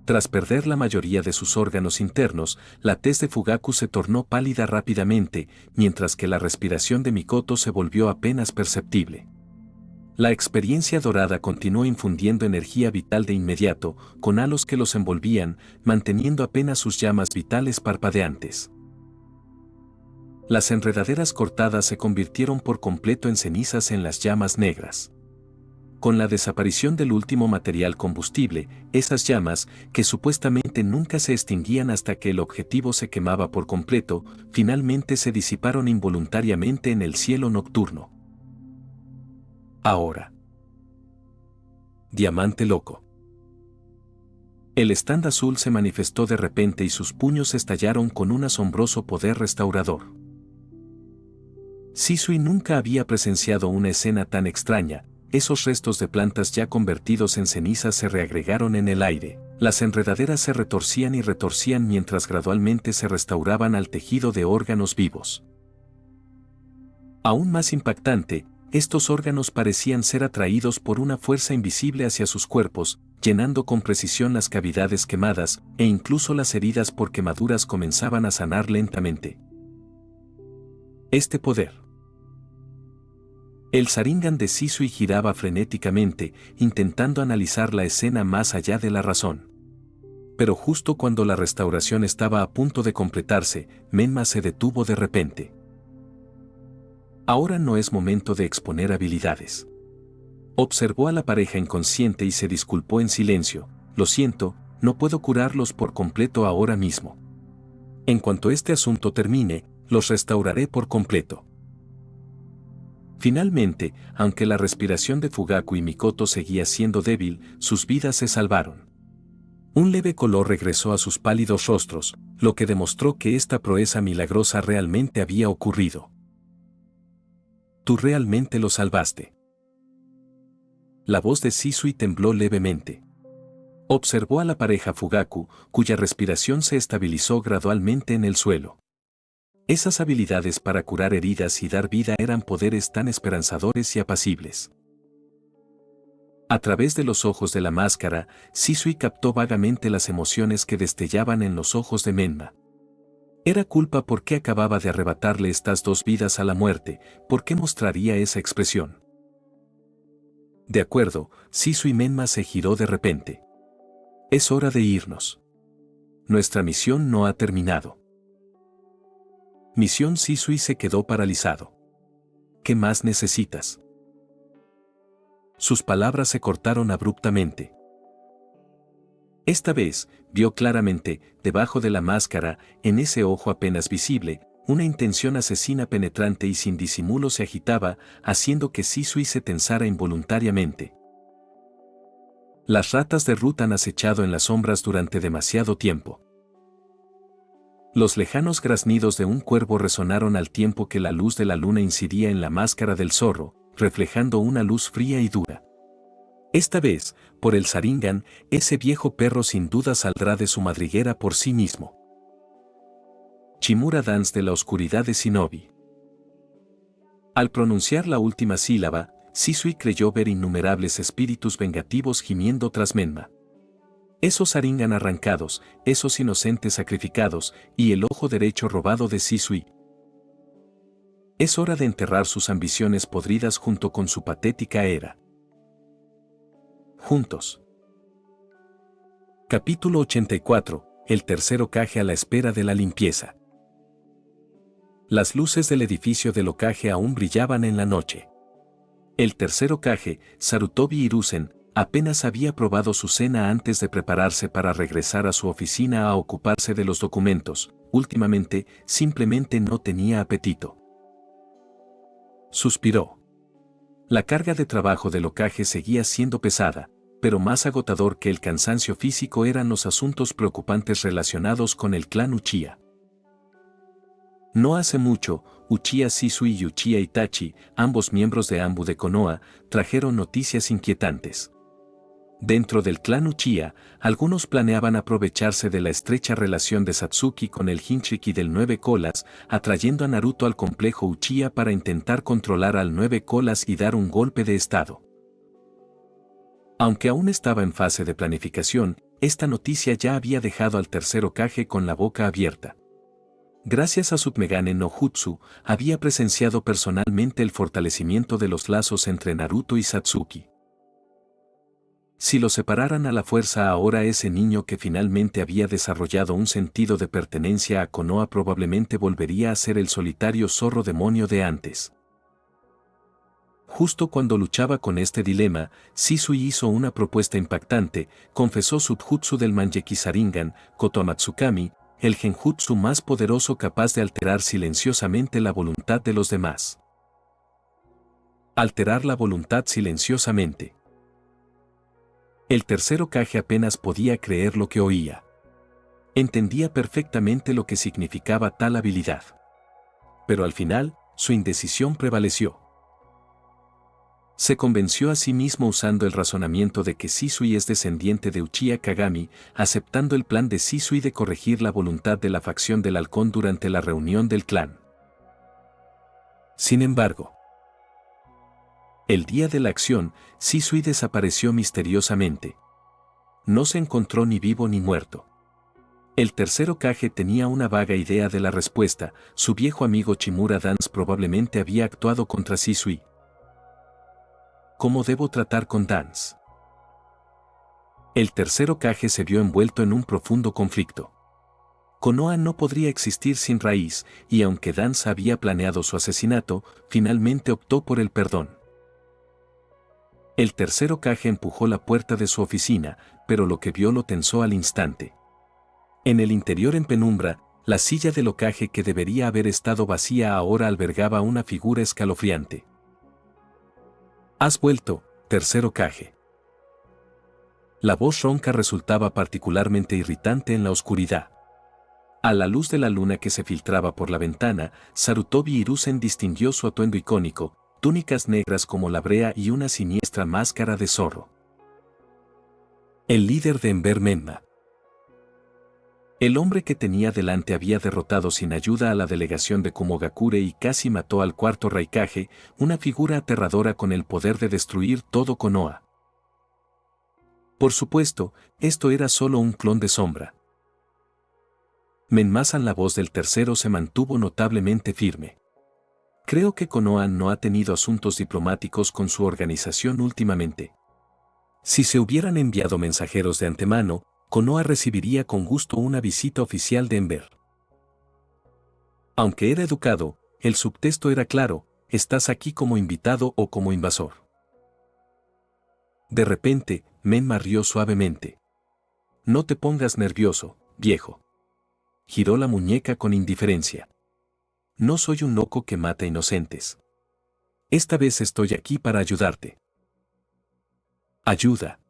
Tras perder la mayoría de sus órganos internos, la tez de Fugaku se tornó pálida rápidamente, mientras que la respiración de Mikoto se volvió apenas perceptible. La experiencia dorada continuó infundiendo energía vital de inmediato, con halos que los envolvían, manteniendo apenas sus llamas vitales parpadeantes. Las enredaderas cortadas se convirtieron por completo en cenizas en las llamas negras. Con la desaparición del último material combustible, esas llamas, que supuestamente nunca se extinguían hasta que el objetivo se quemaba por completo, finalmente se disiparon involuntariamente en el cielo nocturno. Ahora. Diamante loco. El stand azul se manifestó de repente y sus puños estallaron con un asombroso poder restaurador. Shisui nunca había presenciado una escena tan extraña. Esos restos de plantas ya convertidos en cenizas se reagregaron en el aire. Las enredaderas se retorcían y retorcían mientras gradualmente se restauraban al tejido de órganos vivos. Aún más impactante, estos órganos parecían ser atraídos por una fuerza invisible hacia sus cuerpos, llenando con precisión las cavidades quemadas, e incluso las heridas por quemaduras comenzaban a sanar lentamente. Este poder. El Sharingan de Shisui giraba frenéticamente, intentando analizar la escena más allá de la razón. Pero justo cuando la restauración estaba a punto de completarse, Menma se detuvo de repente. Ahora no es momento de exponer habilidades. Observó a la pareja inconsciente y se disculpó en silencio. Lo siento, no puedo curarlos por completo ahora mismo. En cuanto este asunto termine, los restauraré por completo. Finalmente, aunque la respiración de Fugaku y Mikoto seguía siendo débil, sus vidas se salvaron. Un leve color regresó a sus pálidos rostros, lo que demostró que esta proeza milagrosa realmente había ocurrido. Tú realmente lo salvaste. La voz de Shisui tembló levemente. Observó a la pareja Fugaku, cuya respiración se estabilizó gradualmente en el suelo. Esas habilidades para curar heridas y dar vida eran poderes tan esperanzadores y apacibles. A través de los ojos de la máscara, Shisui captó vagamente las emociones que destellaban en los ojos de Menma. Era culpa porque acababa de arrebatarle estas dos vidas a la muerte. ¿Por qué mostraría esa expresión? De acuerdo, Shisui Menma se giró de repente. Es hora de irnos. Nuestra misión no ha terminado. Misión. Shisui se quedó paralizado. ¿Qué más necesitas? Sus palabras se cortaron abruptamente. Esta vez, vio claramente, debajo de la máscara, en ese ojo apenas visible, una intención asesina penetrante y sin disimulo se agitaba, haciendo que Shisui se tensara involuntariamente. Las ratas de Ruth han acechado en las sombras durante demasiado tiempo. Los lejanos graznidos de un cuervo resonaron al tiempo que la luz de la luna incidía en la máscara del zorro, reflejando una luz fría y dura. Esta vez, por el Sharingan, ese viejo perro sin duda saldrá de su madriguera por sí mismo. Chimura Dance de la oscuridad de Shinobi. Al pronunciar la última sílaba, Shisui creyó ver innumerables espíritus vengativos gimiendo tras Menma. Esos Sharingan arrancados, esos inocentes sacrificados, y el ojo derecho robado de Shisui. Es hora de enterrar sus ambiciones podridas junto con su patética era. Juntos. Capítulo 84. El tercer Hokage a la espera de la limpieza. Las luces del edificio del Hokage aún brillaban en la noche. El tercer Hokage, Sarutobi Hiruzen, apenas había probado su cena antes de prepararse para regresar a su oficina a ocuparse de los documentos. Últimamente, simplemente no tenía apetito. Suspiró. La carga de trabajo del Hokage seguía siendo pesada, pero más agotador que el cansancio físico eran los asuntos preocupantes relacionados con el clan Uchiha. No hace mucho, Uchiha Shisui y Uchiha Itachi, ambos miembros de Anbu de Konoha, trajeron noticias inquietantes. Dentro del clan Uchiha, algunos planeaban aprovecharse de la estrecha relación de Satsuki con el Jinchuriki del Nueve Colas, atrayendo a Naruto al complejo Uchiha para intentar controlar al Nueve Colas y dar un golpe de estado. Aunque aún estaba en fase de planificación, esta noticia ya había dejado al tercer Hokage con la boca abierta. Gracias a Sukmegane no Jutsu, había presenciado personalmente el fortalecimiento de los lazos entre Naruto y Satsuki. Si lo separaran a la fuerza ahora, ese niño que finalmente había desarrollado un sentido de pertenencia a Konoha probablemente volvería a ser el solitario zorro demonio de antes. Justo cuando luchaba con este dilema, Shisui hizo una propuesta impactante, confesó su jutsu del Manjeki Sharingan, Kotoamatsukami, el genjutsu más poderoso capaz de alterar silenciosamente la voluntad de los demás. Alterar la voluntad silenciosamente. El tercer Hokage apenas podía creer lo que oía. Entendía perfectamente lo que significaba tal habilidad. Pero al final, su indecisión prevaleció. Se convenció a sí mismo usando el razonamiento de que Shisui es descendiente de Uchiha Kagami, aceptando el plan de Shisui de corregir la voluntad de la facción del halcón durante la reunión del clan. Sin embargo, el día de la acción, Shisui desapareció misteriosamente. No se encontró ni vivo ni muerto. El tercer Hokage tenía una vaga idea de la respuesta. Su viejo amigo Chimura Dance probablemente había actuado contra Shisui. ¿Cómo debo tratar con Dance? El tercer Hokage se vio envuelto en un profundo conflicto. Konoha no podría existir sin raíz, y aunque Dance había planeado su asesinato, finalmente optó por el perdón. El tercer Hokage empujó la puerta de su oficina, pero lo que vio lo tensó al instante. En el interior en penumbra, la silla del Hokage que debería haber estado vacía ahora albergaba una figura escalofriante. «¿Has vuelto, tercer Hokage?». La voz ronca resultaba particularmente irritante en la oscuridad. A la luz de la luna que se filtraba por la ventana, Sarutobi Hiruzen distinguió su atuendo icónico, túnicas negras como la brea y una siniestra máscara de zorro. El líder de Ember Menma. El hombre que tenía delante había derrotado sin ayuda a la delegación de Kumogakure y casi mató al cuarto Raikage, una figura aterradora con el poder de destruir todo Konoha. Por supuesto, esto era solo un clon de sombra. Menmasan, la voz del tercero, se mantuvo notablemente firme. Creo que Konoha no ha tenido asuntos diplomáticos con su organización últimamente. Si se hubieran enviado mensajeros de antemano, Konoha recibiría con gusto una visita oficial de Ember. Aunque era educado, el subtexto era claro: estás aquí como invitado o como invasor. De repente, Menma rió suavemente. No te pongas nervioso, viejo. Giró la muñeca con indiferencia. No soy un loco que mata inocentes. Esta vez estoy aquí para ayudarte. Ayuda.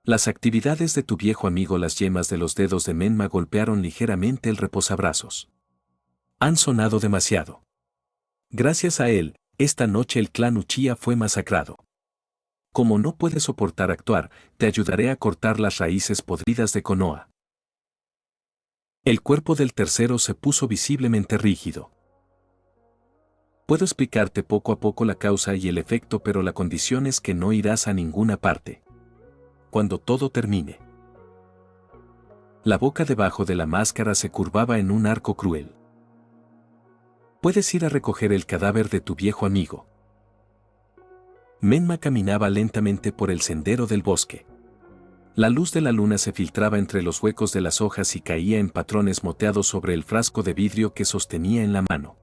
Las actividades de tu viejo amigo. Las yemas de los dedos de Menma golpearon ligeramente el reposabrazos. Han sonado demasiado. Gracias a él, esta noche el clan Uchiha fue masacrado. Como no puedes soportar actuar, te ayudaré a cortar las raíces podridas de Konoha. El cuerpo del tercero se puso visiblemente rígido. Puedo explicarte poco a poco la causa y el efecto, pero la condición es que no irás a ninguna parte. cuando todo termine. La boca debajo de la máscara se curvaba en un arco cruel. Puedes ir a recoger el cadáver de tu viejo amigo. Menma caminaba lentamente por el sendero del bosque. La luz de la luna se filtraba entre los huecos de las hojas y caía en patrones moteados sobre el frasco de vidrio que sostenía en la mano.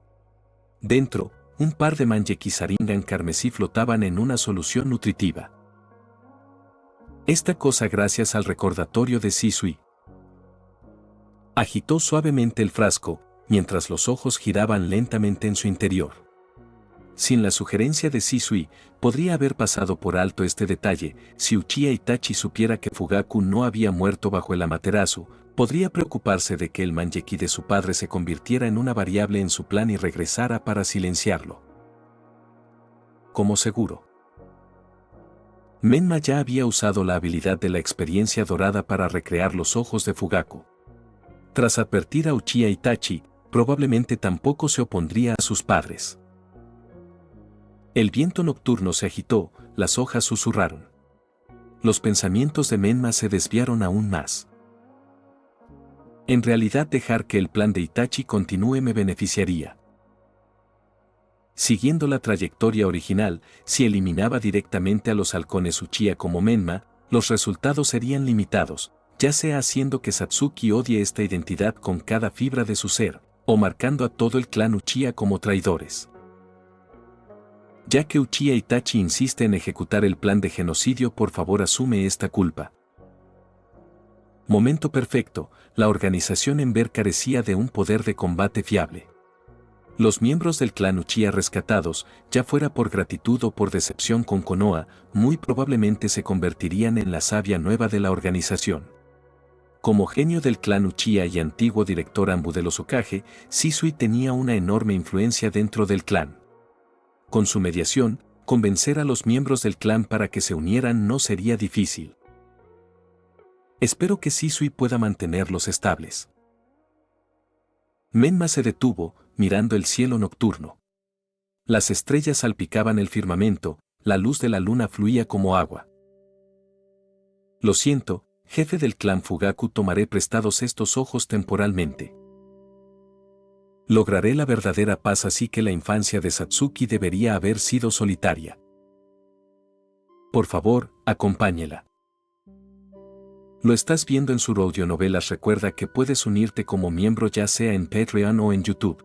Dentro, un par de manjequisaringan carmesí flotaban en una solución nutritiva. Esta cosa gracias al recordatorio de Shisui. Agitó suavemente el frasco, mientras los ojos giraban lentamente en su interior. Sin la sugerencia de Shisui, podría haber pasado por alto este detalle. Si Uchiha Itachi supiera que Fugaku no había muerto bajo el Amaterasu, podría preocuparse de que el manjeki de su padre se convirtiera en una variable en su plan y regresara para silenciarlo. Como seguro. Menma ya había usado la habilidad de la experiencia dorada para recrear los ojos de Fugaku. Tras advertir a Uchiha Itachi, probablemente tampoco se opondría a sus padres. El viento nocturno se agitó, las hojas susurraron. Los pensamientos de Menma se desviaron aún más. En realidad dejar que el plan de Itachi continúe me beneficiaría. Siguiendo la trayectoria original, si eliminaba directamente a los halcones Uchiha como Menma, los resultados serían limitados, ya sea haciendo que Satsuki odie esta identidad con cada fibra de su ser, o marcando a todo el clan Uchiha como traidores. Ya que Uchiha Itachi insiste en ejecutar el plan de genocidio, por favor asume esta culpa. Momento perfecto, la organización Ember carecía de un poder de combate fiable. Los miembros del clan Uchiha rescatados, ya fuera por gratitud o por decepción con Konoha, muy probablemente se convertirían en la savia nueva de la organización. Como genio del clan Uchiha y antiguo director Anbu de los Hokage, Shisui tenía una enorme influencia dentro del clan. Con su mediación, convencer a los miembros del clan para que se unieran no sería difícil. Espero que Shisui pueda mantenerlos estables. Menma se detuvo, mirando el cielo nocturno. Las estrellas salpicaban el firmamento, la luz de la luna fluía como agua. Lo siento, jefe del clan Fugaku, tomaré prestados estos ojos temporalmente. Lograré la verdadera paz, así que la infancia de Satsuki debería haber sido solitaria. Por favor, acompáñela. Lo estás viendo en su audionovelas. Recuerda que puedes unirte como miembro ya sea en Patreon o en YouTube.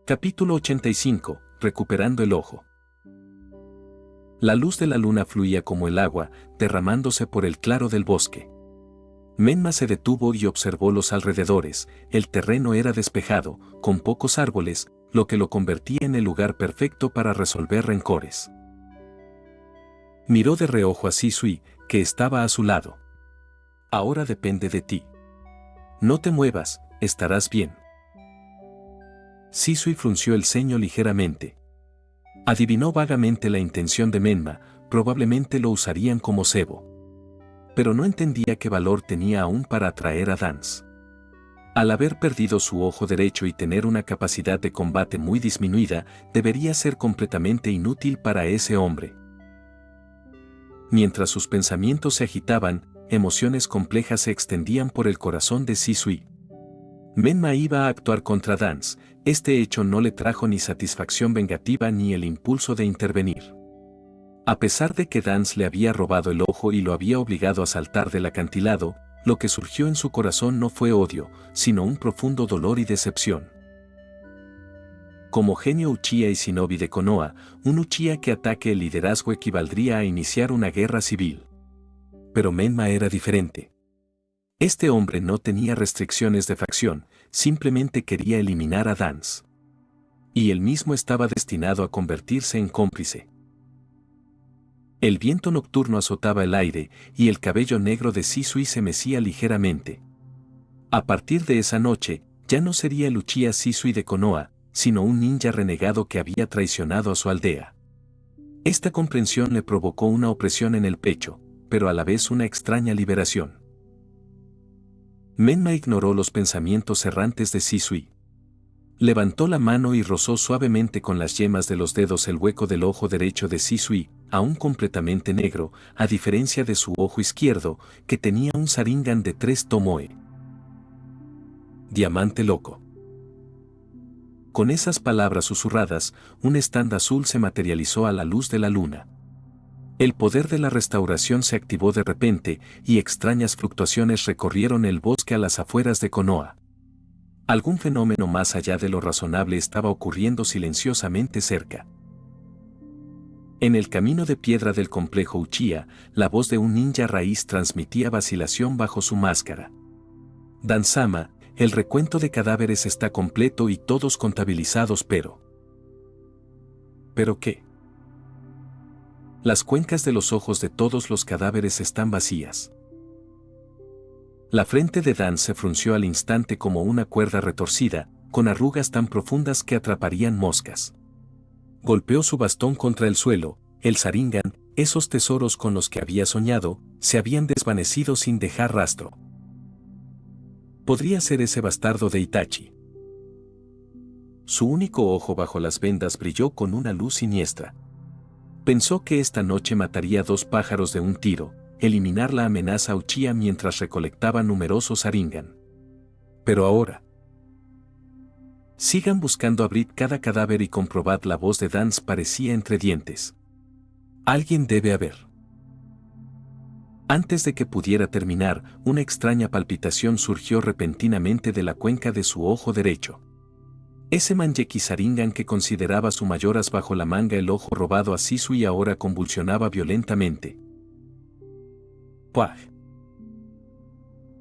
Capítulo 85. Recuperando el ojo. La luz de la luna fluía como el agua, derramándose por el claro del bosque. Menma se detuvo y observó los alrededores. El terreno era despejado, con pocos árboles, lo que lo convertía en el lugar perfecto para resolver rencores. Miró de reojo a Shisui, que estaba a su lado. Ahora depende de ti. No te muevas, estarás bien. Shisui frunció el ceño ligeramente. Adivinó vagamente la intención de Menma, probablemente lo usarían como cebo. Pero no entendía qué valor tenía aún para atraer a Dance. Al haber perdido su ojo derecho y tener una capacidad de combate muy disminuida, debería ser completamente inútil para ese hombre. Mientras sus pensamientos se agitaban, emociones complejas se extendían por el corazón de Shisui. Menma iba a actuar contra Dance. Este hecho no le trajo ni satisfacción vengativa ni el impulso de intervenir. A pesar de que Dance le había robado el ojo y lo había obligado a saltar del acantilado, lo que surgió en su corazón no fue odio, sino un profundo dolor y decepción. Como genio Uchiha y shinobi de Konoha, un Uchiha que ataque el liderazgo equivaldría a iniciar una guerra civil. Pero Menma era diferente. Este hombre no tenía restricciones de facción, simplemente quería eliminar a Dance. Y él mismo estaba destinado a convertirse en cómplice. El viento nocturno azotaba el aire, y el cabello negro de Shisui se mecía ligeramente. A partir de esa noche, ya no sería el Uchiha Shisui de Konoha, sino un ninja renegado que había traicionado a su aldea. Esta comprensión le provocó una opresión en el pecho, pero a la vez una extraña liberación. Menma ignoró los pensamientos errantes de Shisui. Levantó la mano y rozó suavemente con las yemas de los dedos el hueco del ojo derecho de Shisui, aún completamente negro, a diferencia de su ojo izquierdo, que tenía un Sharingan de 3 tomoe. Diamante loco. Con esas palabras susurradas, un stand azul se materializó a la luz de la luna. El poder de la restauración se activó de repente, y extrañas fluctuaciones recorrieron el bosque a las afueras de Konoha. Algún fenómeno más allá de lo razonable estaba ocurriendo silenciosamente cerca. En el camino de piedra del complejo Uchiha, la voz de un ninja raíz transmitía vacilación bajo su máscara. Dan-sama, el recuento de cadáveres está completo y todos contabilizados, pero... ¿Pero qué? Las cuencas de los ojos de todos los cadáveres están vacías. La frente de Dan se frunció al instante como una cuerda retorcida, con arrugas tan profundas que atraparían moscas. Golpeó su bastón contra el suelo, el Sharingan, esos tesoros con los que había soñado, se habían desvanecido sin dejar rastro. Podría ser ese bastardo de Itachi. Su único ojo bajo las vendas brilló con una luz siniestra. Pensó que esta noche mataría 2 pájaros de un tiro, eliminar la amenaza Uchiha mientras recolectaba numerosos Sharingan. Pero ahora... Sigan buscando, abrid cada cadáver y comprobad. La voz de Dance parecía entre dientes. Alguien debe haber. Antes de que pudiera terminar, una extraña palpitación surgió repentinamente de la cuenca de su ojo derecho. Ese Manjeki Sharingan que consideraba su mayor as bajo la manga, el ojo robado a Shisui, ahora convulsionaba violentamente. ¡Puaj!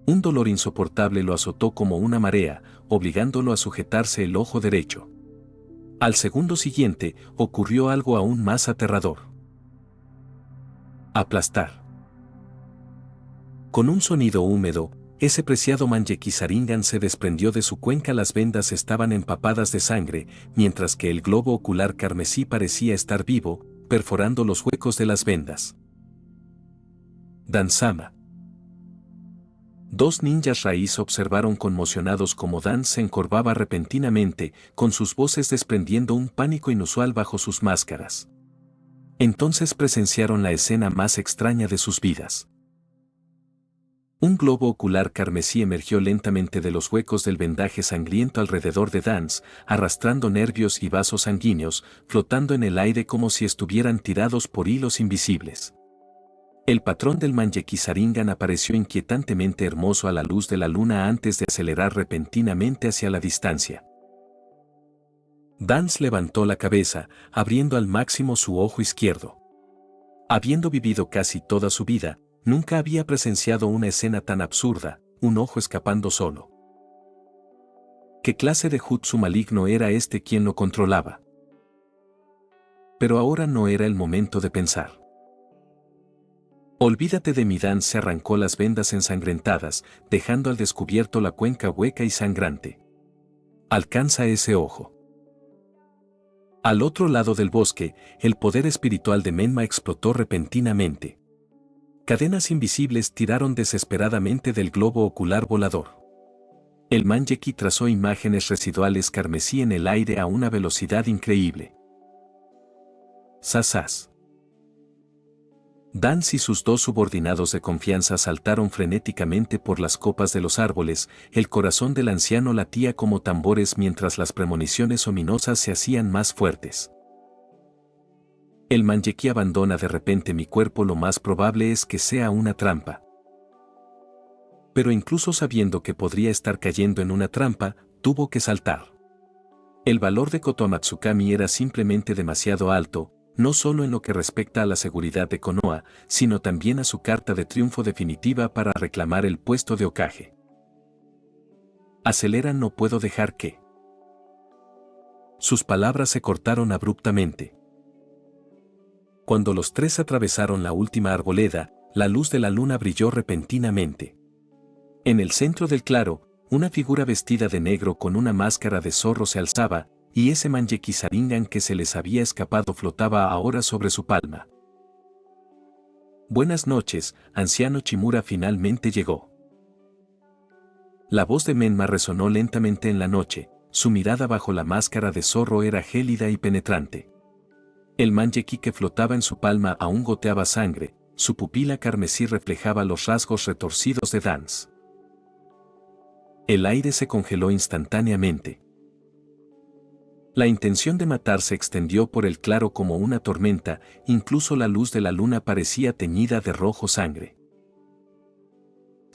Un dolor insoportable lo azotó como una marea, obligándolo a sujetarse el ojo derecho. Al segundo siguiente, ocurrió algo aún más aterrador. Aplastar. Con un sonido húmedo, ese preciado Manjeki Sharingan se desprendió de su cuenca. Las vendas estaban empapadas de sangre, mientras que el globo ocular carmesí parecía estar vivo, perforando los huecos de las vendas. Dan-sama. 2 ninjas raíz observaron conmocionados cómo Dan se encorvaba repentinamente, con sus voces desprendiendo un pánico inusual bajo sus máscaras. Entonces presenciaron la escena más extraña de sus vidas. Un globo ocular carmesí emergió lentamente de los huecos del vendaje sangriento alrededor de Dance, arrastrando nervios y vasos sanguíneos, flotando en el aire como si estuvieran tirados por hilos invisibles. El patrón del Manjeki Sharingan apareció inquietantemente hermoso a la luz de la luna antes de acelerar repentinamente hacia la distancia. Dance levantó la cabeza, abriendo al máximo su ojo izquierdo. Habiendo vivido casi toda su vida, nunca había presenciado una escena tan absurda, un ojo escapando solo. ¿Qué clase de jutsu maligno era este quien lo controlaba? Pero ahora no era el momento de pensar. Olvídate de mí. Dan se arrancó las vendas ensangrentadas, dejando al descubierto la cuenca hueca y sangrante. Alcanza ese ojo. Al otro lado del bosque, el poder espiritual de Menma explotó repentinamente. Cadenas invisibles tiraron desesperadamente del globo ocular volador. El Manjeki trazó imágenes residuales carmesí en el aire a una velocidad increíble. Sasas. Dance y sus 2 subordinados de confianza saltaron frenéticamente por las copas de los árboles. El corazón del anciano latía como tambores mientras las premoniciones ominosas se hacían más fuertes. El Manjeki abandona de repente mi cuerpo. Lo más probable es que sea una trampa. Pero incluso sabiendo que podría estar cayendo en una trampa, tuvo que saltar. El valor de Kotoa Matsukami era simplemente demasiado alto, no solo en lo que respecta a la seguridad de Konoha, sino también a su carta de triunfo definitiva para reclamar el puesto de Hokage. Acelera, no puedo dejar que... Sus palabras se cortaron abruptamente. Cuando los 3 atravesaron la última arboleda, la luz de la luna brilló repentinamente. En el centro del claro, una figura vestida de negro con una máscara de zorro se alzaba, y ese Manjeki Sharingan que se les había escapado flotaba ahora sobre su palma. Buenas noches, anciano Chimura. Finalmente llegó. La voz de Menma resonó lentamente en la noche, su mirada bajo la máscara de zorro era gélida y penetrante. El manjeki que flotaba en su palma aún goteaba sangre, su pupila carmesí reflejaba los rasgos retorcidos de Dance. El aire se congeló instantáneamente. La intención de matar se extendió por el claro como una tormenta, incluso la luz de la luna parecía teñida de rojo sangre.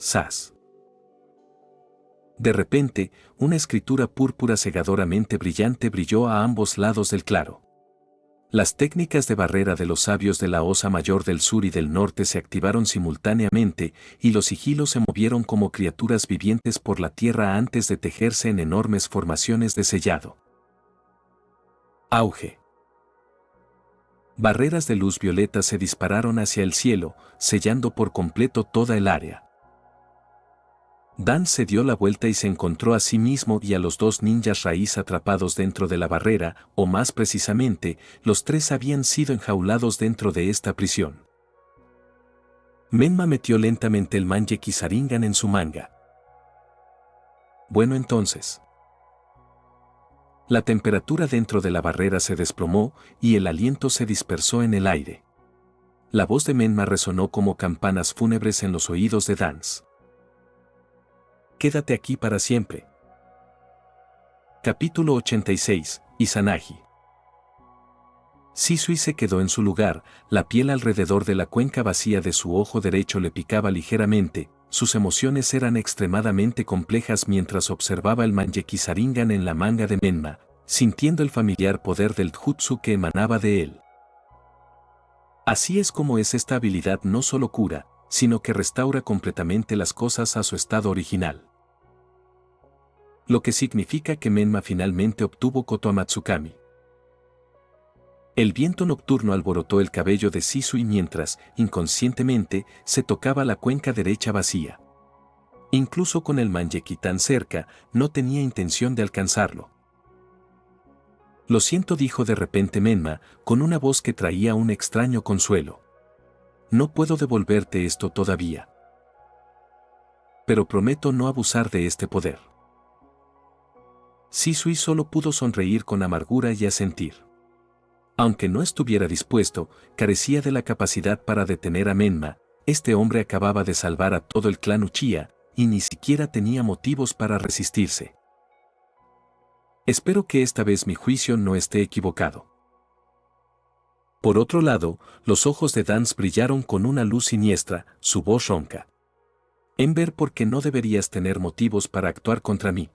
¡Zas! De repente, una escritura púrpura cegadoramente brillante brilló a ambos lados del claro. Las técnicas de barrera de los sabios de la Osa Mayor del Sur y del Norte se activaron simultáneamente, y los sigilos se movieron como criaturas vivientes por la tierra antes de tejerse en enormes formaciones de sellado. Auge. Barreras de luz violeta se dispararon hacia el cielo, sellando por completo toda el área. Dan se dio la vuelta y se encontró a sí mismo y a los dos ninjas raíz atrapados dentro de la barrera, o más precisamente, los tres habían sido enjaulados dentro de esta prisión. Menma metió lentamente el manjeki Sharingan en su manga. Bueno, entonces. La temperatura dentro de la barrera se desplomó y el aliento se dispersó en el aire. La voz de Menma resonó como campanas fúnebres en los oídos de Dance. Quédate aquí para siempre. Capítulo 86, Izanagi. Shisui se quedó en su lugar, la piel alrededor de la cuenca vacía de su ojo derecho le picaba ligeramente, sus emociones eran extremadamente complejas mientras observaba el manjeki Sharingan en la manga de Menma, sintiendo el familiar poder del jutsu que emanaba de él. Así es como esta habilidad no solo cura, sino que restaura completamente las cosas a su estado original. Lo que significa que Menma finalmente obtuvo Koto Amatsukami. El viento nocturno alborotó el cabello de Shisui mientras, inconscientemente, se tocaba la cuenca derecha vacía. Incluso con el manjeki tan cerca, no tenía intención de alcanzarlo. Lo siento, dijo de repente Menma, con una voz que traía un extraño consuelo. No puedo devolverte esto todavía. Pero prometo no abusar de este poder. Shisui solo pudo sonreír con amargura y asentir. Aunque no estuviera dispuesto, carecía de la capacidad para detener a Menma. Este hombre acababa de salvar a todo el clan Uchiha, y ni siquiera tenía motivos para resistirse. Espero que esta vez mi juicio no esté equivocado. Por otro lado, los ojos de Dance brillaron con una luz siniestra, su voz ronca. Ember, ¿por qué no deberías tener motivos para actuar contra mí?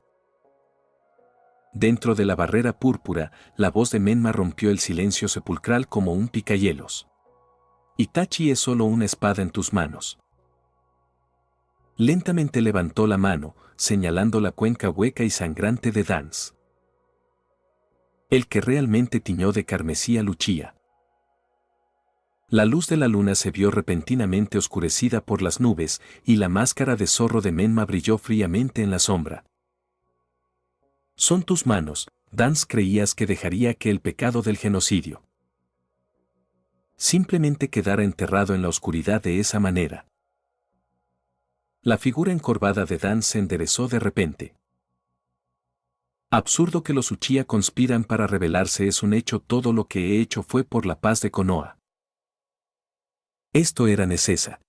Dentro de la barrera púrpura, la voz de Menma rompió el silencio sepulcral como un picahielos. Itachi es solo una espada en tus manos. Lentamente levantó la mano, señalando la cuenca hueca y sangrante de Dance. El que realmente tiñó de carmesí a Uchiha. La luz de la luna se vio repentinamente oscurecida por las nubes, y la máscara de zorro de Menma brilló fríamente en la sombra. Son tus manos, Dance. Creías que dejaría que el pecado del genocidio simplemente quedara enterrado en la oscuridad de esa manera. La figura encorvada de Dance se enderezó de repente. Absurdo que los Uchiha conspiran para rebelarse es un hecho. Todo lo que he hecho fue por la paz de Konoha. Esto era necesario.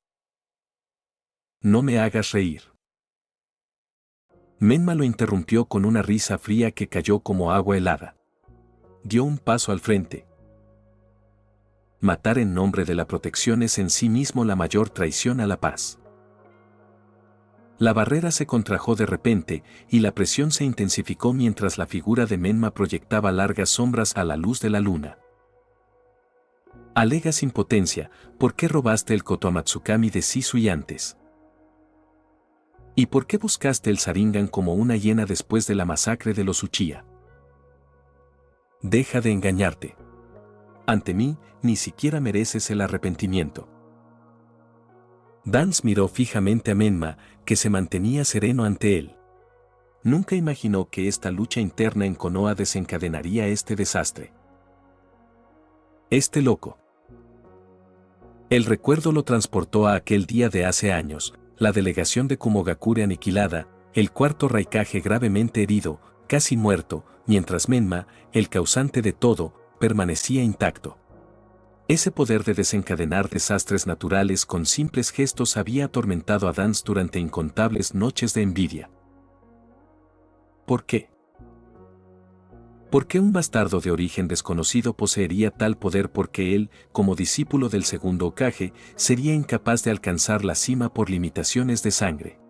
No me hagas reír. Menma lo interrumpió con una risa fría que cayó como agua helada. Dio un paso al frente. Matar en nombre de la protección es en sí mismo la mayor traición a la paz. La barrera se contrajo de repente, y la presión se intensificó mientras la figura de Menma proyectaba largas sombras a la luz de la luna. Alegas impotencia, ¿por qué robaste el Koto Amatsukami de Shisui antes? ¿Y por qué buscaste el Sharingan como una hiena después de la masacre de los Uchiha? Deja de engañarte. Ante mí, ni siquiera mereces el arrepentimiento. Dance miró fijamente a Menma, que se mantenía sereno ante él. Nunca imaginó que esta lucha interna en Konoha desencadenaría este desastre. Este loco. El recuerdo lo transportó a aquel día de hace años, la delegación de Kumogakure aniquilada, el cuarto Raikage gravemente herido, casi muerto, mientras Menma, el causante de todo, permanecía intacto. Ese poder de desencadenar desastres naturales con simples gestos había atormentado a Dance durante incontables noches de envidia. ¿Por qué? ¿Por qué un bastardo de origen desconocido poseería tal poder? Porque él, como discípulo del segundo Hokage, sería incapaz de alcanzar la cima por limitaciones de sangre.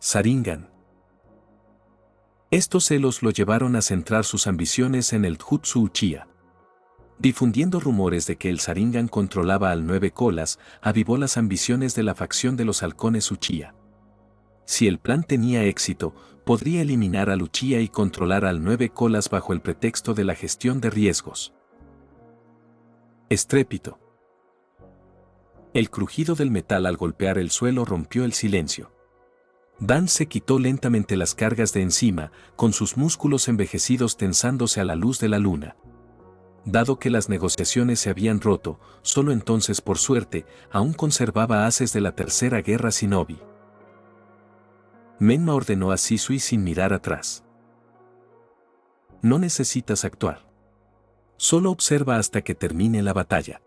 Sharingan. Estos celos lo llevaron a centrar sus ambiciones en el Jutsu Uchiha. Difundiendo rumores de que el Sharingan controlaba al Nueve Colas, avivó las ambiciones de la facción de los halcones Uchiha. Si el plan tenía éxito, podría eliminar al Uchiha y controlar al Nueve Colas bajo el pretexto de la gestión de riesgos. Estrépito. El crujido del metal al golpear el suelo rompió el silencio. Dan se quitó lentamente las cargas de encima, con sus músculos envejecidos tensándose a la luz de la luna. Dado que las negociaciones se habían roto, solo entonces por suerte, aún conservaba haces de la Tercera Guerra Shinobi. Menma ordenó a Shisui sin mirar atrás. No necesitas actuar. Solo observa hasta que termine la batalla.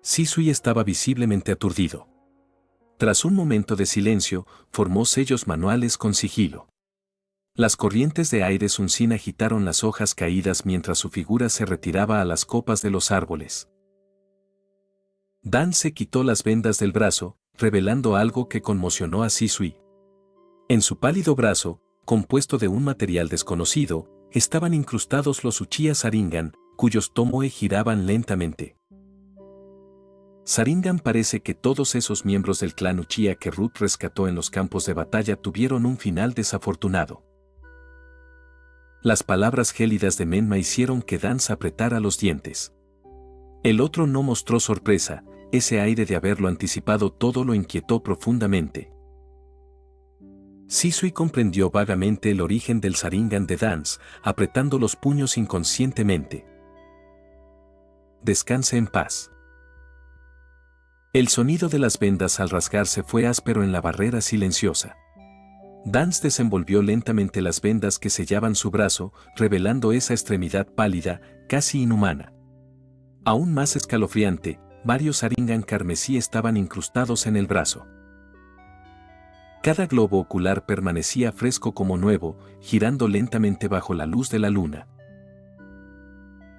Shisui estaba visiblemente aturdido. Tras un momento de silencio, formó sellos manuales con sigilo. Las corrientes de aire Sunsin agitaron las hojas caídas mientras su figura se retiraba a las copas de los árboles. Dan se quitó las vendas del brazo, revelando algo que conmocionó a Shisui. En su pálido brazo, compuesto de un material desconocido, estaban incrustados los Uchiha Sharingan, cuyos tomoe giraban lentamente. Sharingan. Parece que todos esos miembros del clan Uchiha que Ruth rescató en los campos de batalla tuvieron un final desafortunado. Las palabras gélidas de Menma hicieron que Dan se apretara los dientes. El otro no mostró sorpresa, ese aire de haberlo anticipado todo lo inquietó profundamente. Shisui comprendió vagamente el origen del Sharingan de Dance, apretando los puños inconscientemente. Descanse en paz. El sonido de las vendas al rasgarse fue áspero en la barrera silenciosa. Dance desenvolvió lentamente las vendas que sellaban su brazo, revelando esa extremidad pálida, casi inhumana. Aún más escalofriante, varios Sharingan carmesí estaban incrustados en el brazo. Cada globo ocular permanecía fresco como nuevo, girando lentamente bajo la luz de la luna.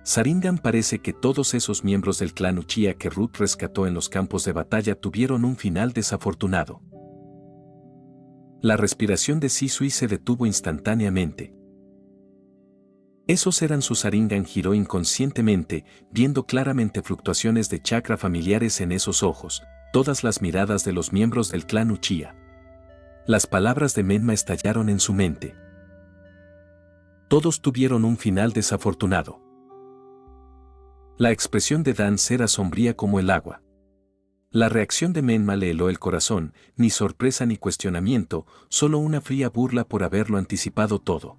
Sharingan. Parece que todos esos miembros del clan Uchiha que Ruth rescató en los campos de batalla tuvieron un final desafortunado. La respiración de Shisui se detuvo instantáneamente. Esos eran sus Sharingan. Giró inconscientemente, viendo claramente fluctuaciones de chakra familiares en esos ojos, todas las miradas de los miembros del clan Uchiha. Las palabras de Menma estallaron en su mente. Todos tuvieron un final desafortunado. La expresión de Dance era sombría como el agua. La reacción de Menma le heló el corazón, ni sorpresa ni cuestionamiento, solo una fría burla por haberlo anticipado todo.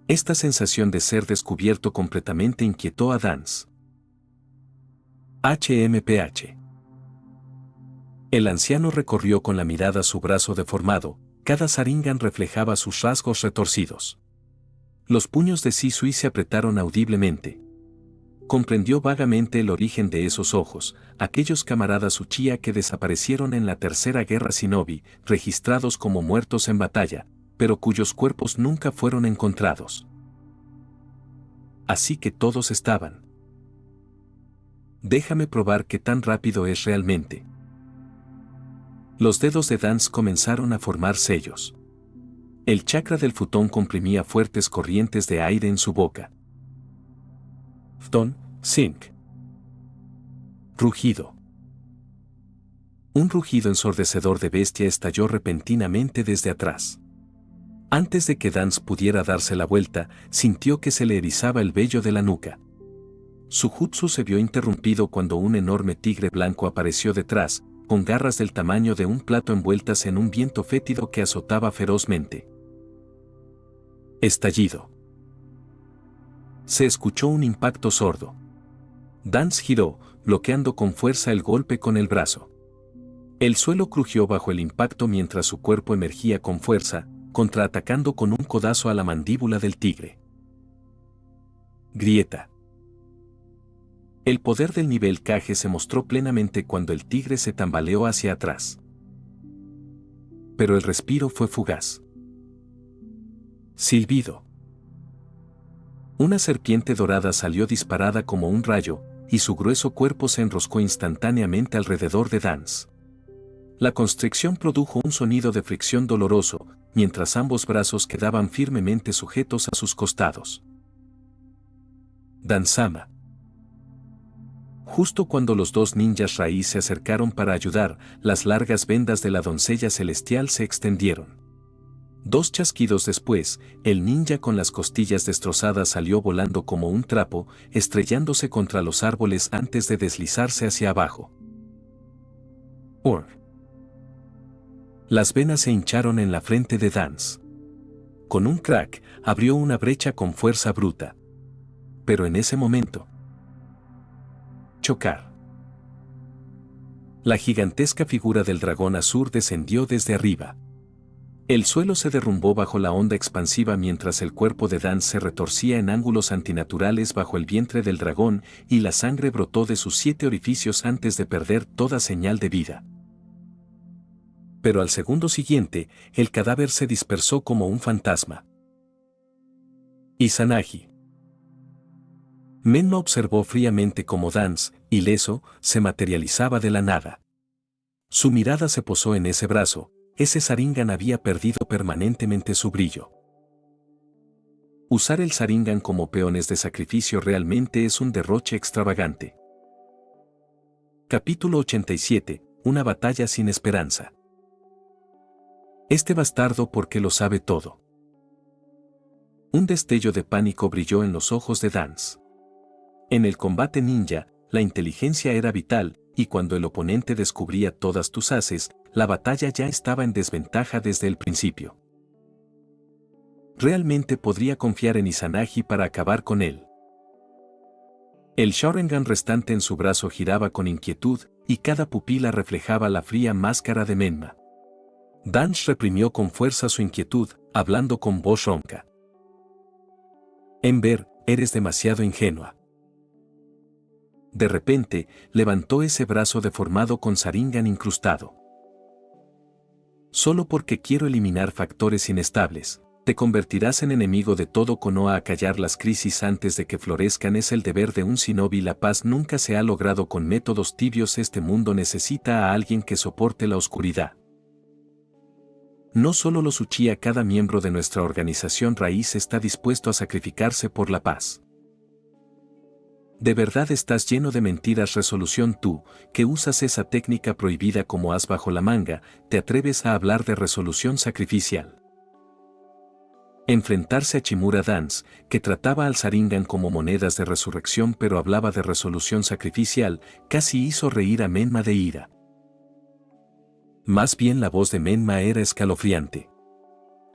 Esta sensación de ser descubierto completamente inquietó a Dance. HMPH. El anciano recorrió con la mirada su brazo deformado, cada Sharingan reflejaba sus rasgos retorcidos. Los puños de Shisui se apretaron audiblemente. Comprendió vagamente el origen de esos ojos, aquellos camaradas Uchiha que desaparecieron en la Tercera Guerra Shinobi, registrados como muertos en batalla, pero cuyos cuerpos nunca fueron encontrados. Así que todos estaban. Déjame probar qué tan rápido es realmente. Los dedos de Dance comenzaron a formar sellos. El chakra del futón comprimía fuertes corrientes de aire en su boca. Ftón, Zinc. Rugido. Un rugido ensordecedor de bestia estalló repentinamente desde atrás. Antes de que Dance pudiera darse la vuelta, sintió que se le erizaba el vello de la nuca. Su jutsu se vio interrumpido cuando un enorme tigre blanco apareció detrás, con garras del tamaño de un plato envueltas en un viento fétido que azotaba ferozmente. Estallido. Se escuchó un impacto sordo. Dance giró, bloqueando con fuerza el golpe con el brazo. El suelo crujió bajo el impacto mientras su cuerpo emergía con fuerza, contraatacando con un codazo a la mandíbula del tigre. Grieta. El poder del nivel Kage se mostró plenamente cuando el tigre se tambaleó hacia atrás. Pero el respiro fue fugaz. Silbido. Una serpiente dorada salió disparada como un rayo, y su grueso cuerpo se enroscó instantáneamente alrededor de Dance. La constricción produjo un sonido de fricción doloroso, mientras ambos brazos quedaban firmemente sujetos a sus costados. Dan-sama. Justo cuando los dos ninjas raíz se acercaron para ayudar, las largas vendas de la doncella celestial se extendieron. 2 chasquidos después, el ninja con las costillas destrozadas salió volando como un trapo, estrellándose contra los árboles antes de deslizarse hacia abajo. Las venas se hincharon en la frente de Dance. Con un crack, abrió una brecha con fuerza bruta. Pero en ese momento... chocar. La gigantesca figura del dragón azul descendió desde arriba. El suelo se derrumbó bajo la onda expansiva mientras el cuerpo de Dance se retorcía en ángulos antinaturales bajo el vientre del dragón y la sangre brotó de sus 7 orificios antes de perder toda señal de vida. Pero al segundo siguiente, el cadáver se dispersó como un fantasma. Izanagi. Menma observó fríamente cómo Dance, ileso, se materializaba de la nada. Su mirada se posó en ese brazo. Ese Sharingan había perdido permanentemente su brillo. Usar el Sharingan como peones de sacrificio realmente es un derroche extravagante. Capítulo 87. Una batalla sin esperanza. Este bastardo porque lo sabe todo. Un destello de pánico brilló en los ojos de Dance. En el combate ninja, la inteligencia era vital, y cuando el oponente descubría todas tus haces, la batalla ya estaba en desventaja desde el principio. Realmente podría confiar en Izanagi para acabar con él. El Sharingan restante en su brazo giraba con inquietud, y cada pupila reflejaba la fría máscara de Menma. Dance reprimió con fuerza su inquietud, hablando con voz ronca. Ember, eres demasiado ingenua. De repente, levantó ese brazo deformado con Sharingan incrustado. Solo porque quiero eliminar factores inestables, te convertirás en enemigo de todo Konoha. Acallar las crisis antes de que florezcan es el deber de un shinobi. La paz nunca se ha logrado con métodos tibios. Este mundo necesita a alguien que soporte la oscuridad. No solo los Uchiha, cada miembro de nuestra organización raíz está dispuesto a sacrificarse por la paz. De verdad estás lleno de mentiras. Resolución, tú, que usas esa técnica prohibida como as bajo la manga, te atreves a hablar de resolución sacrificial. Enfrentarse a Chimura Dance, que trataba al Sharingan como monedas de resurrección pero hablaba de resolución sacrificial, casi hizo reír a Menma de ira. Más bien la voz de Menma era escalofriante.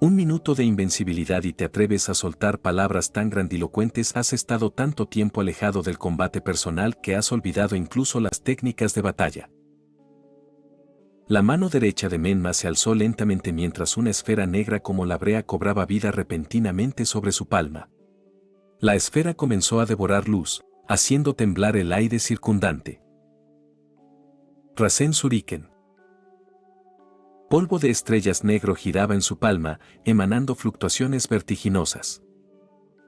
1 minuto de invencibilidad y te atreves a soltar palabras tan grandilocuentes. Has estado tanto tiempo alejado del combate personal que has olvidado incluso las técnicas de batalla. La mano derecha de Menma se alzó lentamente mientras una esfera negra como la brea cobraba vida repentinamente sobre su palma. La esfera comenzó a devorar luz, haciendo temblar el aire circundante. Rasen Shuriken. Polvo de estrellas negro giraba en su palma, emanando fluctuaciones vertiginosas.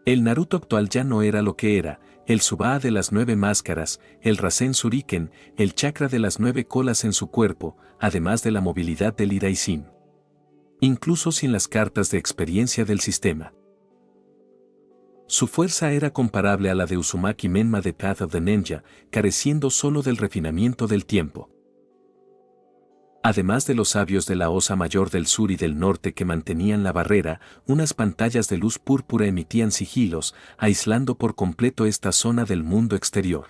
El Naruto actual ya no era lo que era, el Tsuba de las 9 máscaras, el Rasen Shuriken, el chakra de las 9 colas en su cuerpo, además de la movilidad del Hiraishin. Incluso sin las cartas de experiencia del sistema. Su fuerza era comparable a la de Uzumaki Menma de Path of the Ninja, careciendo solo del refinamiento del tiempo. Además de los sabios de la Osa Mayor del Sur y del Norte que mantenían la barrera, unas pantallas de luz púrpura emitían sigilos, aislando por completo esta zona del mundo exterior.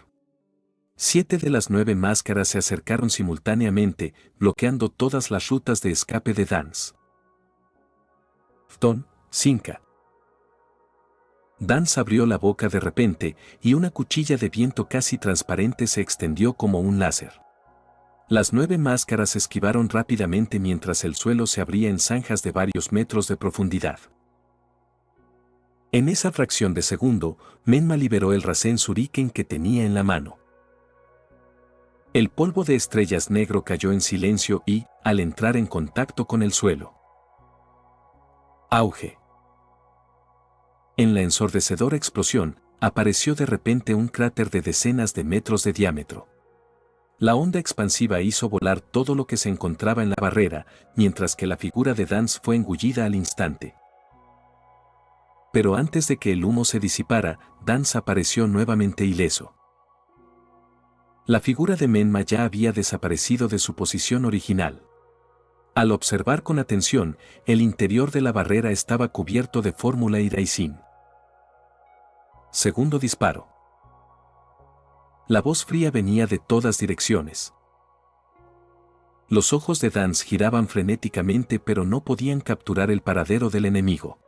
7 de las 9 máscaras se acercaron simultáneamente, bloqueando todas las rutas de escape de Dance. Fton, Sinka. Dance abrió la boca de repente, y una cuchilla de viento casi transparente se extendió como un láser. Las 9 máscaras esquivaron rápidamente mientras el suelo se abría en zanjas de varios metros de profundidad. En esa fracción de segundo, Menma liberó el Rasen Shuriken que tenía en la mano. El polvo de estrellas negro cayó en silencio y, al entrar en contacto con el suelo. Auge. En la ensordecedora explosión, apareció de repente un cráter de decenas de metros de diámetro. La onda expansiva hizo volar todo lo que se encontraba en la barrera, mientras que la figura de Dance fue engullida al instante. Pero antes de que el humo se disipara, Dance apareció nuevamente ileso. La figura de Menma ya había desaparecido de su posición original. Al observar con atención, el interior de la barrera estaba cubierto de fórmula Hiraishin. Segundo disparo. La voz fría venía de todas direcciones. Los ojos de Dance giraban frenéticamente pero no podían capturar el paradero del enemigo.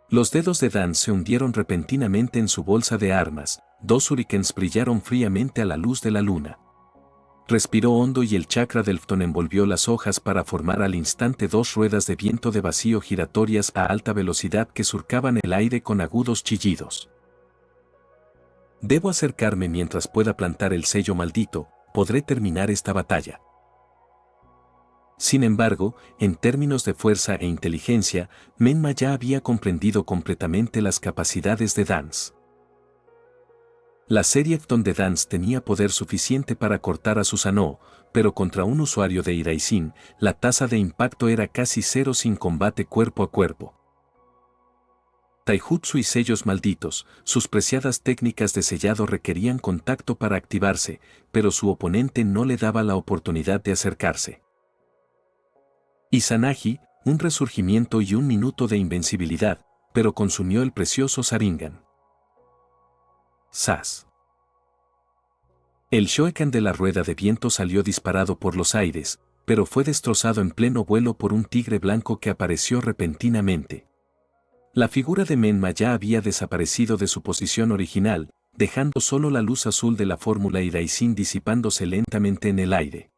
Los dedos de Dance se hundieron repentinamente en su bolsa de armas, 2 shurikens brillaron fríamente a la luz de la luna. Respiró hondo y el chakra del Phton envolvió las hojas para formar al instante 2 ruedas de viento de vacío giratorias a alta velocidad que surcaban el aire con agudos chillidos. Debo acercarme mientras pueda plantar el sello maldito, podré terminar esta batalla. Sin embargo, en términos de fuerza e inteligencia, Menma ya había comprendido completamente las capacidades de Dance. La serie Phton de Dance tenía poder suficiente para cortar a Susanoo, pero contra un usuario de Hiraishin, la tasa de impacto era casi cero sin combate cuerpo a cuerpo. Taijutsu y sellos malditos, sus preciadas técnicas de sellado requerían contacto para activarse, pero su oponente no le daba la oportunidad de acercarse. Izanagi, un resurgimiento y un minuto de invencibilidad, pero consumió el precioso Sharingan. ¡Zas! El Shoekan de la rueda de viento salió disparado por los aires, pero fue destrozado en pleno vuelo por un tigre blanco que apareció repentinamente. La figura de Menma ya había desaparecido de su posición original, dejando solo la luz azul de la fórmula Hiraishin disipándose lentamente en el aire.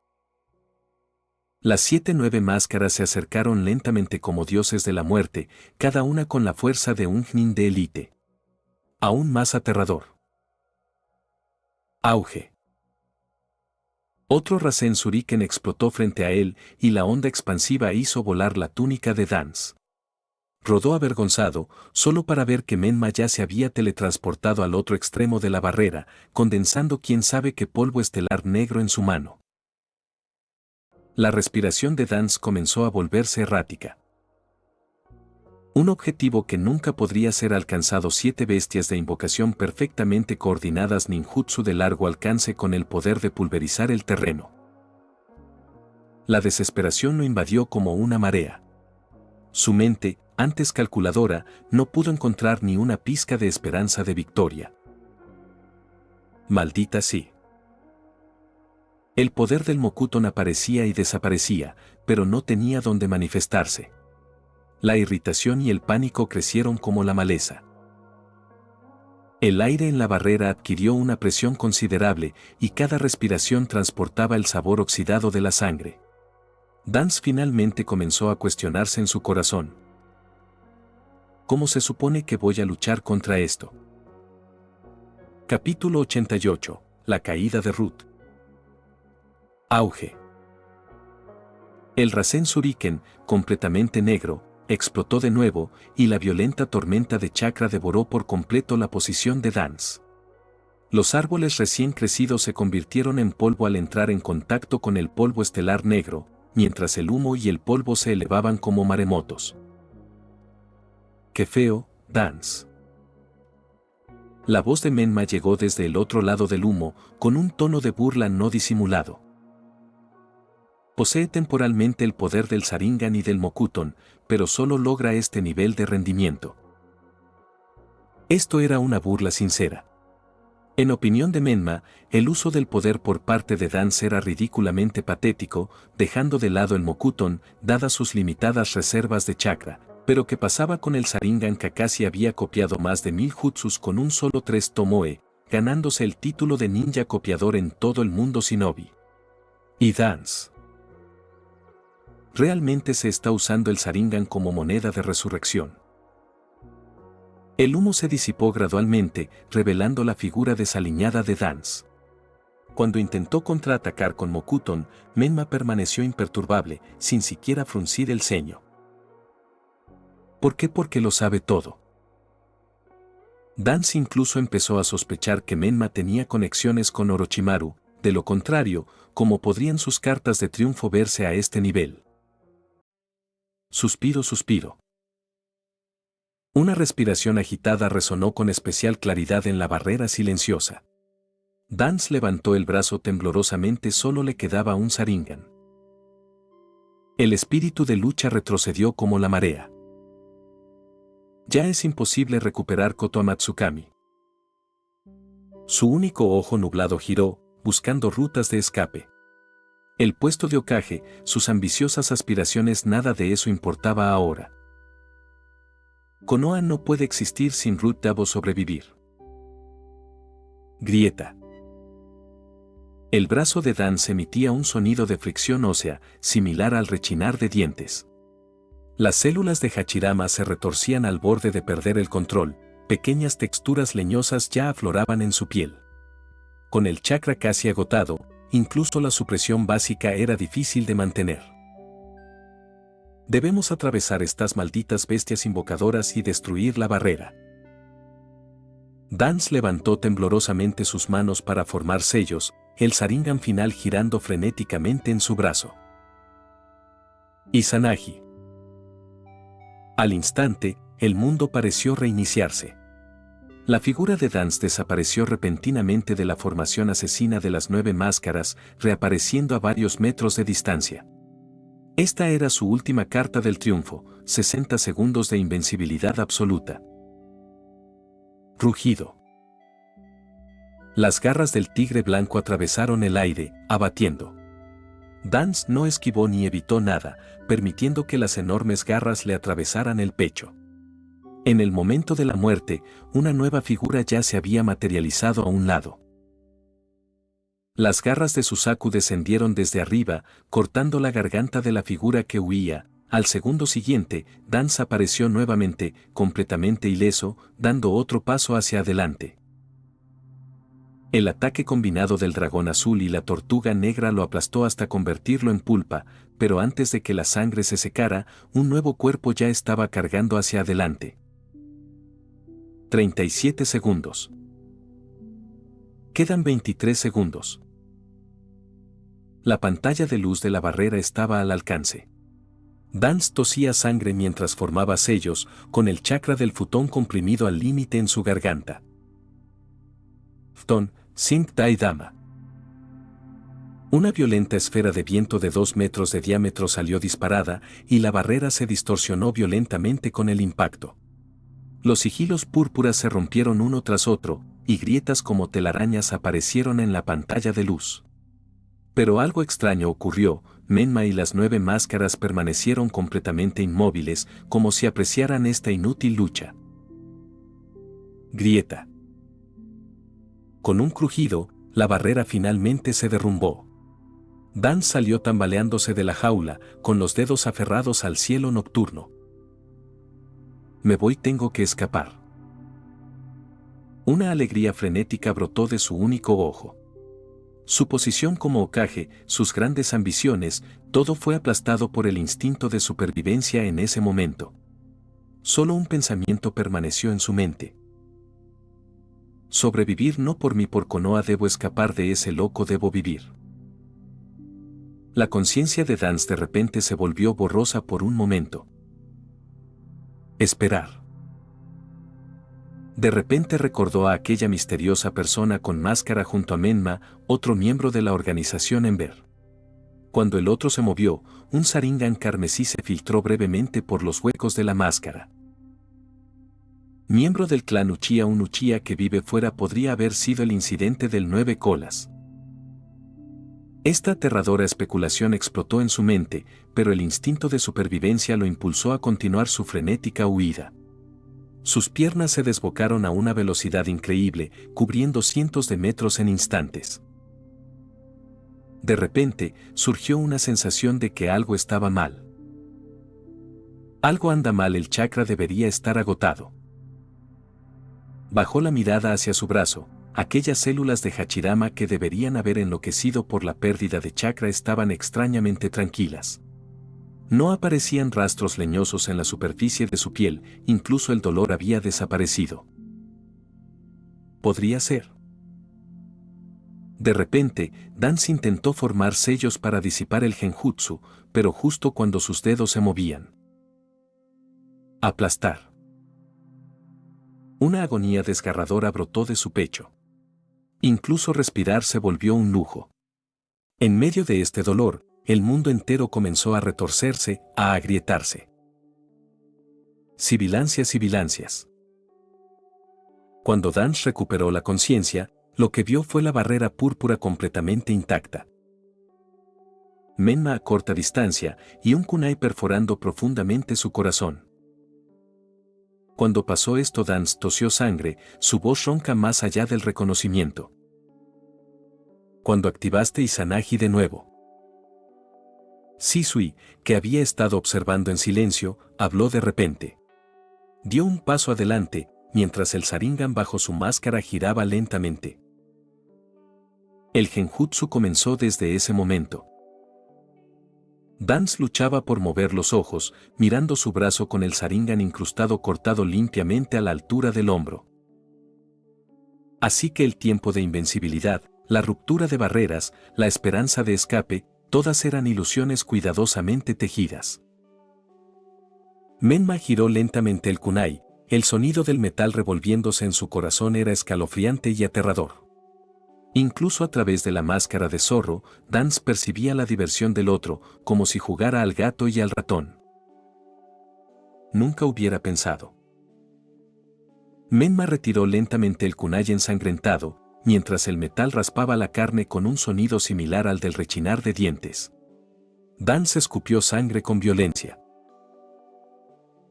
Las 7-9 máscaras se acercaron lentamente como dioses de la muerte, cada una con la fuerza de un Nin de élite. Aún más aterrador. Auge. Otro Rasen Shuriken explotó frente a él y la onda expansiva hizo volar la túnica de Dance. Rodó avergonzado, solo para ver que Menma ya se había teletransportado al otro extremo de la barrera, condensando quién sabe qué polvo estelar negro en su mano. La respiración de Dance comenzó a volverse errática. Un objetivo que nunca podría ser alcanzado, 7 bestias de invocación perfectamente coordinadas ninjutsu de largo alcance con el poder de pulverizar el terreno. La desesperación lo invadió como una marea. Su mente, antes calculadora, no pudo encontrar ni una pizca de esperanza de victoria. Maldita sí. El poder del Mokuton aparecía y desaparecía, pero no tenía dónde manifestarse. La irritación y el pánico crecieron como la maleza. El aire en la barrera adquirió una presión considerable y cada respiración transportaba el sabor oxidado de la sangre. Dance finalmente comenzó a cuestionarse en su corazón. ¿Cómo se supone que voy a luchar contra esto? Capítulo 88. La caída de Ruth. Auge. El Rasen Shuriken, completamente negro, explotó de nuevo, y la violenta tormenta de chakra devoró por completo la posición de Dance. Los árboles recién crecidos se convirtieron en polvo al entrar en contacto con el polvo estelar negro, mientras el humo y el polvo se elevaban como maremotos. ¡Qué feo, Dance! La voz de Menma llegó desde el otro lado del humo, con un tono de burla no disimulado. Posee temporalmente el poder del Sharingan y del Mokuton, pero solo logra este nivel de rendimiento. Esto era una burla sincera. En opinión de Menma, el uso del poder por parte de Dance era ridículamente patético, dejando de lado el Mokuton, dadas sus limitadas reservas de chakra, pero que pasaba con el Sharingan. Kakashi había copiado más de 1000 jutsus con un solo 3 tomoe, ganándose el título de ninja copiador en todo el mundo shinobi. Y Dance realmente se está usando el Sharingan como moneda de resurrección. El humo se disipó gradualmente, revelando la figura desaliñada de Dance. Cuando intentó contraatacar con Mokuton, Menma permaneció imperturbable, sin siquiera fruncir el ceño. ¿Por qué? Porque lo sabe todo. Dance incluso empezó a sospechar que Menma tenía conexiones con Orochimaru, de lo contrario, ¿cómo podrían sus cartas de triunfo verse a este nivel? Suspiro, suspiro. Una respiración agitada resonó con especial claridad en la barrera silenciosa. Dance levantó el brazo temblorosamente, solo le quedaba un Sharingan. El espíritu de lucha retrocedió como la marea. Ya es imposible recuperar Koto Amatsukami. Su único ojo nublado giró, buscando rutas de escape. El puesto de Hokage, sus ambiciosas aspiraciones, nada de eso importaba ahora. Konoha no puede existir sin Ruth, debo sobrevivir. Grieta. El brazo de Dance emitía un sonido de fricción ósea, similar al rechinar de dientes. Las células de Hachirama se retorcían al borde de perder el control, pequeñas texturas leñosas ya afloraban en su piel. Con el chakra casi agotado, incluso la supresión básica era difícil de mantener. Debemos atravesar estas malditas bestias invocadoras y destruir la barrera. Dance levantó temblorosamente sus manos para formar sellos, el Sharingan final girando frenéticamente en su brazo. Izanagi. Al instante, el mundo pareció reiniciarse. La figura de Dance desapareció repentinamente de la formación asesina de las 9 máscaras, reapareciendo a varios metros de distancia. Esta era su última carta del triunfo, 60 segundos de invencibilidad absoluta. Rugido. Las garras del tigre blanco atravesaron el aire, abatiendo. Dance no esquivó ni evitó nada, permitiendo que las enormes garras le atravesaran el pecho. En el momento de la muerte, una nueva figura ya se había materializado a un lado. Las garras de Suzaku descendieron desde arriba, cortando la garganta de la figura que huía. Al segundo siguiente, Dance apareció nuevamente, completamente ileso, dando otro paso hacia adelante. El ataque combinado del dragón azul y la tortuga negra lo aplastó hasta convertirlo en pulpa, pero antes de que la sangre se secara, un nuevo cuerpo ya estaba cargando hacia adelante. 37 segundos. Quedan 23 segundos. La pantalla de luz de la barrera estaba al alcance. Dance tosía sangre mientras formaba sellos, con el chakra del futón comprimido al límite en su garganta. Futon, Sink Dai Dama. Una violenta esfera de viento de 2 metros de diámetro salió disparada, y la barrera se distorsionó violentamente con el impacto. Los sigilos púrpuras se rompieron uno tras otro, y grietas como telarañas aparecieron en la pantalla de luz. Pero algo extraño ocurrió. Menma y las 9 máscaras permanecieron completamente inmóviles, como si apreciaran esta inútil lucha. Grieta. Con un crujido, la barrera finalmente se derrumbó. Dan salió tambaleándose de la jaula, con los dedos aferrados al cielo nocturno. Me voy, tengo que escapar. Una alegría frenética brotó de su único ojo. Su posición como Hokage, sus grandes ambiciones, todo fue aplastado por el instinto de supervivencia en ese momento. Solo un pensamiento permaneció en su mente. Sobrevivir, no por mí, por Konoha, debo escapar de ese loco, debo vivir. La conciencia de Dance de repente se volvió borrosa por un momento. Esperar. De repente recordó a aquella misteriosa persona con máscara junto a Menma, otro miembro de la organización Ember. Cuando el otro se movió, un Sharingan carmesí se filtró brevemente por los huecos de la máscara. Miembro del clan Uchiha, un Uchiha que vive fuera, podría haber sido el incidente del 9 colas. Esta aterradora especulación explotó en su mente, pero el instinto de supervivencia lo impulsó a continuar su frenética huida. Sus piernas se desbocaron a una velocidad increíble, cubriendo cientos de metros en instantes. De repente, surgió una sensación de que algo estaba mal. Algo anda mal, el chakra debería estar agotado. Bajó la mirada hacia su brazo, Aquellas células de Hachirama que deberían haber enloquecido por la pérdida de chakra estaban extrañamente tranquilas. No aparecían rastros leñosos en la superficie de su piel, incluso el dolor había desaparecido. Podría ser. De repente, Dance intentó formar sellos para disipar el genjutsu, pero justo cuando sus dedos se movían. Aplastar. Una agonía desgarradora brotó de su pecho. Incluso respirar se volvió un lujo. En medio de este dolor, el mundo entero comenzó a retorcerse, a agrietarse. Sibilancias, sibilancias. Cuando Dance recuperó la conciencia, lo que vio fue la barrera púrpura completamente intacta. Menma a corta distancia y un kunai perforando profundamente su corazón. Cuando pasó esto, Dance tosió sangre, su voz ronca más allá del reconocimiento. Cuando activaste Izanagi de nuevo. Shisui, que había estado observando en silencio, habló de repente. Dio un paso adelante, mientras el Sharingan bajo su máscara giraba lentamente. El genjutsu comenzó desde ese momento. Dance luchaba por mover los ojos, mirando su brazo con el Sharingan incrustado cortado limpiamente a la altura del hombro. Así que el tiempo de invencibilidad, la ruptura de barreras, la esperanza de escape, todas eran ilusiones cuidadosamente tejidas. Menma giró lentamente el kunai, el sonido del metal revolviéndose en su corazón era escalofriante y aterrador. Incluso a través de la máscara de zorro, Dance percibía la diversión del otro, como si jugara al gato y al ratón. Nunca hubiera pensado. Menma retiró lentamente el kunai ensangrentado, mientras el metal raspaba la carne con un sonido similar al del rechinar de dientes. Dance escupió sangre con violencia.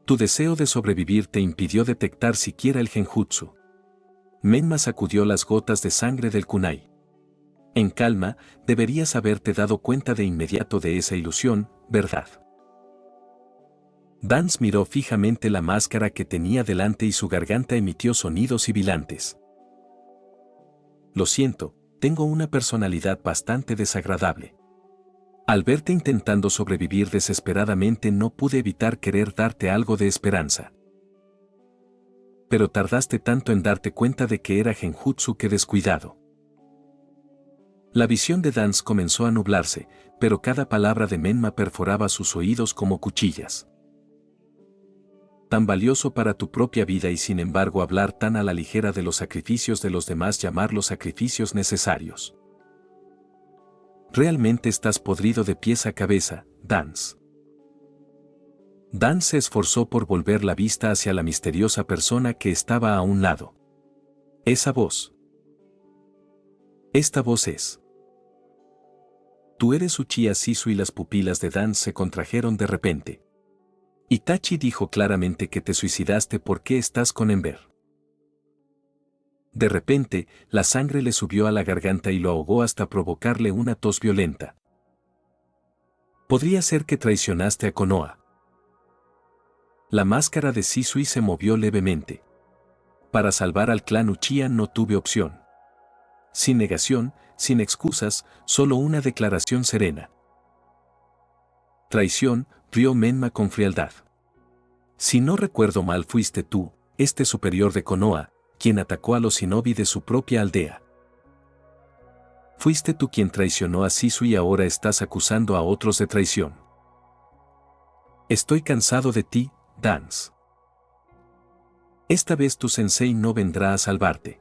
Tu deseo de sobrevivir te impidió detectar siquiera el genjutsu. Menma sacudió las gotas de sangre del kunai. En calma, deberías haberte dado cuenta de inmediato de esa ilusión, ¿verdad? Dance miró fijamente la máscara que tenía delante y su garganta emitió sonidos sibilantes. Lo siento, tengo una personalidad bastante desagradable. Al verte intentando sobrevivir desesperadamente no pude evitar querer darte algo de esperanza. Pero tardaste tanto en darte cuenta de que era genjutsu que descuidado. La visión de Dance comenzó a nublarse, pero cada palabra de Menma perforaba sus oídos como cuchillas. Tan valioso para tu propia vida y sin embargo hablar tan a la ligera de los sacrificios de los demás, llamarlos sacrificios necesarios. Realmente estás podrido de pies a cabeza, Dance. Dance se esforzó por volver la vista hacia la misteriosa persona que estaba a un lado. Esa voz. Esta voz es. Tú eres Uchiha Shisui y las pupilas de Dance se contrajeron de repente. Itachi dijo claramente que te suicidaste porque estás con Ember. De repente, la sangre le subió a la garganta y lo ahogó hasta provocarle una tos violenta. Podría ser que traicionaste a Konoha. La máscara de Shisui se movió levemente. Para salvar al clan Uchiha no tuve opción. Sin negación, sin excusas, solo una declaración serena. Traición, rió Menma con frialdad. Si no recuerdo mal fuiste tú, este superior de Konoha, quien atacó a los shinobi de su propia aldea. Fuiste tú quien traicionó a Shisui y ahora estás acusando a otros de traición. Estoy cansado de ti, Dance. Esta vez tu sensei no vendrá a salvarte.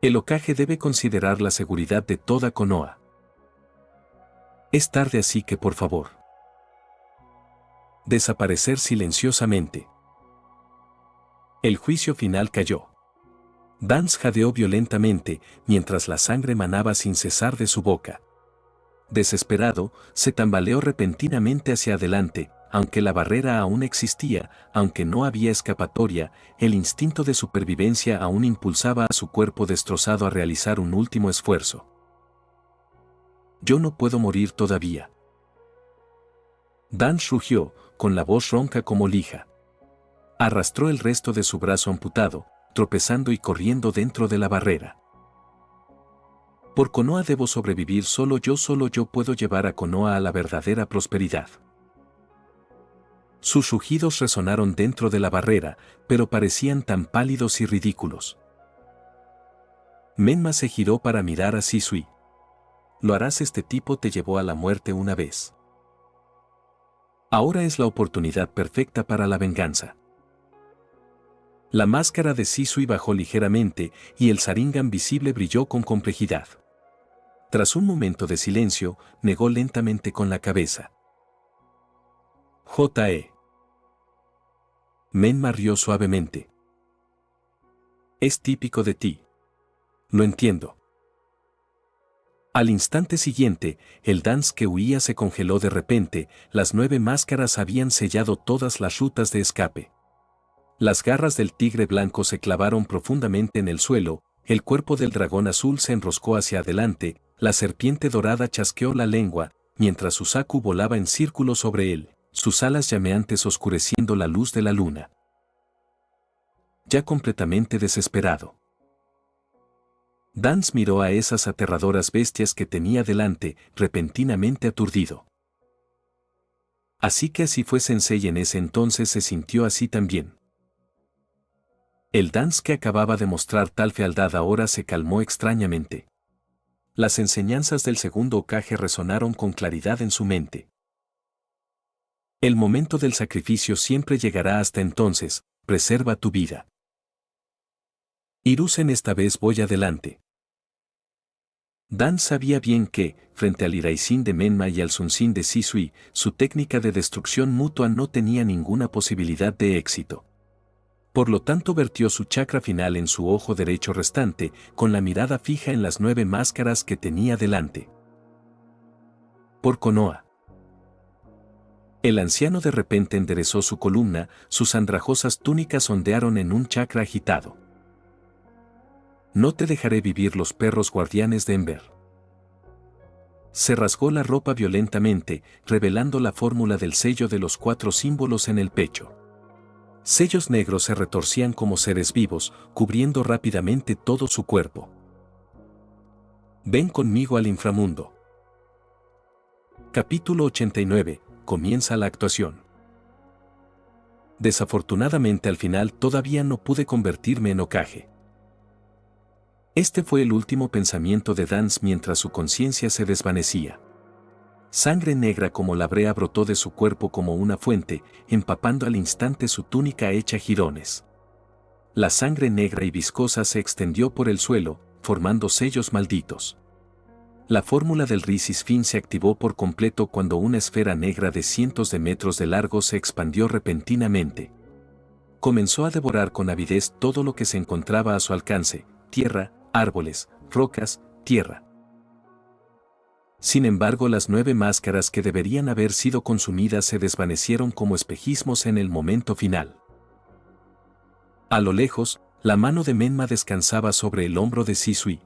El Hokage debe considerar la seguridad de toda Konoha. Es tarde, así que por favor. Desaparecer silenciosamente. El juicio final cayó. Dance jadeó violentamente, mientras la sangre manaba sin cesar de su boca. Desesperado, se tambaleó repentinamente hacia adelante, aunque la barrera aún existía, aunque no había escapatoria, el instinto de supervivencia aún impulsaba a su cuerpo destrozado a realizar un último esfuerzo. Yo no puedo morir todavía. Dance rugió, con la voz ronca como lija. Arrastró el resto de su brazo amputado, tropezando y corriendo dentro de la barrera. Por Konoha debo sobrevivir, solo yo puedo llevar a Konoha a la verdadera prosperidad. Sus rugidos resonaron dentro de la barrera, pero parecían tan pálidos y ridículos. Menma se giró para mirar a Shisui. Lo harás, este tipo te llevó a la muerte una vez. Ahora es la oportunidad perfecta para la venganza. La máscara de Shisui bajó ligeramente y el Sharingan visible brilló con complejidad. Tras un momento de silencio, negó lentamente con la cabeza. J.E. Menma rió suavemente. Es típico de ti. Lo entiendo. Al instante siguiente, el dance que huía se congeló de repente, las 9 máscaras habían sellado todas las rutas de escape. Las garras del tigre blanco se clavaron profundamente en el suelo, el cuerpo del dragón azul se enroscó hacia adelante, la serpiente dorada chasqueó la lengua, mientras Suzaku volaba en círculo sobre él, sus alas llameantes oscureciendo la luz de la luna. Ya completamente desesperado, Dance miró a esas aterradoras bestias que tenía delante, repentinamente aturdido. Así que así fue Sensei, en ese entonces se sintió así también. El Dance que acababa de mostrar tal fealdad ahora se calmó extrañamente. Las enseñanzas del segundo Hokage resonaron con claridad en su mente. El momento del sacrificio siempre llegará, hasta entonces, preserva tu vida. Hiruzen, esta vez voy adelante. Dan sabía bien que, frente al Iraizin de Menma y al Sunsin de Shisui, su técnica de destrucción mutua no tenía ninguna posibilidad de éxito. Por lo tanto vertió su chakra final en su ojo derecho restante, con la mirada fija en las 9 máscaras que tenía delante. Por Konoha. El anciano de repente enderezó su columna, sus andrajosas túnicas ondearon en un chakra agitado. No te dejaré vivir, los perros guardianes de Ember. Se rasgó la ropa violentamente, revelando la fórmula del sello de los 4 símbolos en el pecho. Sellos negros se retorcían como seres vivos, cubriendo rápidamente todo su cuerpo. Ven conmigo al inframundo. Capítulo 89. Comienza la actuación. Desafortunadamente al final todavía no pude convertirme en Hokage. Este fue el último pensamiento de Dance mientras su conciencia se desvanecía. Sangre negra como la brea brotó de su cuerpo como una fuente, empapando al instante su túnica hecha jirones. La sangre negra y viscosa se extendió por el suelo, formando sellos malditos. La fórmula del Risis Fin se activó por completo cuando una esfera negra de cientos de metros de largo se expandió repentinamente. Comenzó a devorar con avidez todo lo que se encontraba a su alcance: tierra, árboles, rocas, tierra. Sin embargo, las 9 máscaras que deberían haber sido consumidas se desvanecieron como espejismos en el momento final. A lo lejos, la mano de Menma descansaba sobre el hombro de Shisui.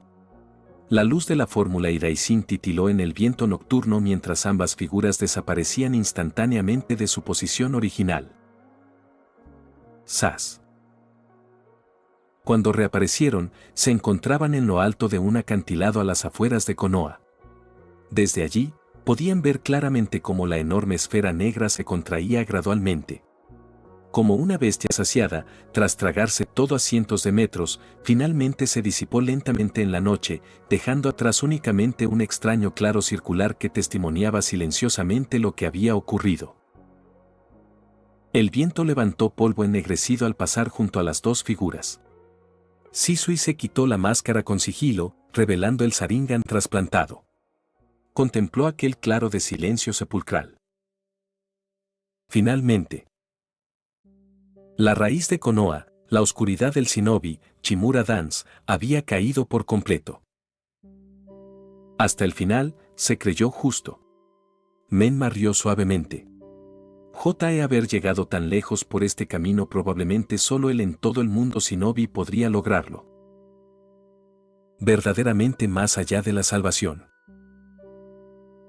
La luz de la fórmula Iraizin titiló en el viento nocturno mientras ambas figuras desaparecían instantáneamente de su posición original. ¡Zas! Cuando reaparecieron, se encontraban en lo alto de un acantilado a las afueras de Konoha. Desde allí, podían ver claramente cómo la enorme esfera negra se contraía gradualmente. Como una bestia saciada, tras tragarse todo a cientos de metros, finalmente se disipó lentamente en la noche, dejando atrás únicamente un extraño claro circular que testimoniaba silenciosamente lo que había ocurrido. El viento levantó polvo ennegrecido al pasar junto a las 2 figuras. Shisui se quitó la máscara con sigilo, revelando el Sharingan trasplantado. Contempló aquel claro de silencio sepulcral. Finalmente, la raíz de Konoha, la oscuridad del shinobi, Chimura Dance, había caído por completo. Hasta el final, se creyó justo. Menma rió suavemente. J.E. haber llegado tan lejos por este camino, probablemente solo él en todo el mundo shinobi podría lograrlo. Verdaderamente más allá de la salvación.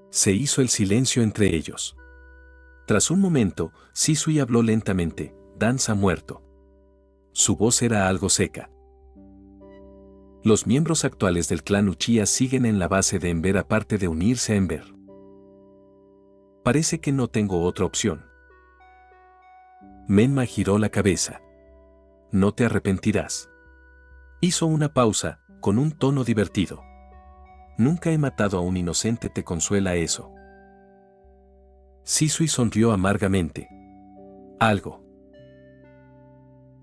Se hizo el silencio entre ellos. Tras un momento, Shisui habló lentamente: Dance ha muerto. Su voz era algo seca. Los miembros actuales del clan Uchiha siguen en la base de Ember aparte de unirse a Ember. Parece que no tengo otra opción. Menma giró la cabeza. No te arrepentirás. Hizo una pausa, con un tono divertido. Nunca he matado a un inocente, ¿te consuela eso? Shisui sonrió amargamente. Algo.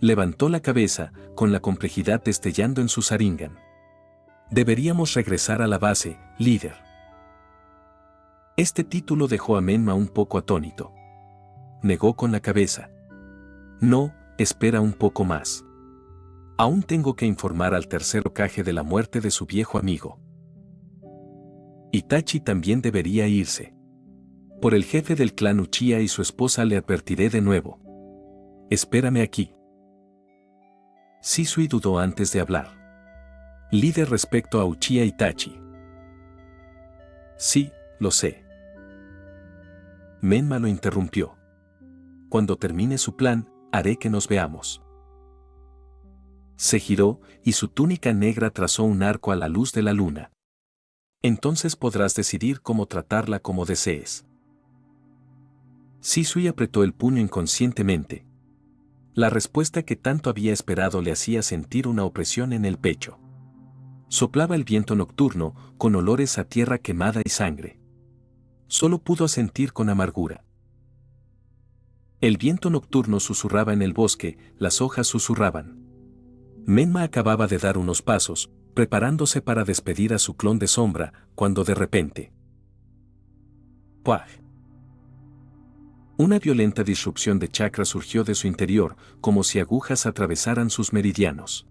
Levantó la cabeza, con la complejidad destellando en su Sharingan. Deberíamos regresar a la base, líder. Este título dejó a Menma un poco atónito. Negó con la cabeza. No, espera un poco más. Aún tengo que informar al tercer Hokage de la muerte de su viejo amigo. Itachi también debería irse. Por el jefe del clan Uchiha y su esposa le advertiré de nuevo. Espérame aquí. Shisui dudó antes de hablar. Líder respecto a Uchiha Itachi. Sí, lo sé. Menma lo interrumpió. Cuando termine su plan, haré que nos veamos. Se giró, y su túnica negra trazó un arco a la luz de la luna. Entonces podrás decidir cómo tratarla como desees. Shisui apretó el puño inconscientemente. La respuesta que tanto había esperado le hacía sentir una opresión en el pecho. Soplaba el viento nocturno, con olores a tierra quemada y sangre. Solo pudo sentir con amargura. El viento nocturno susurraba en el bosque, las hojas susurraban. Menma acababa de dar unos pasos, preparándose para despedir a su clon de sombra, cuando de repente... ¡Puaj! Una violenta disrupción de chakra surgió de su interior, como si agujas atravesaran sus meridianos.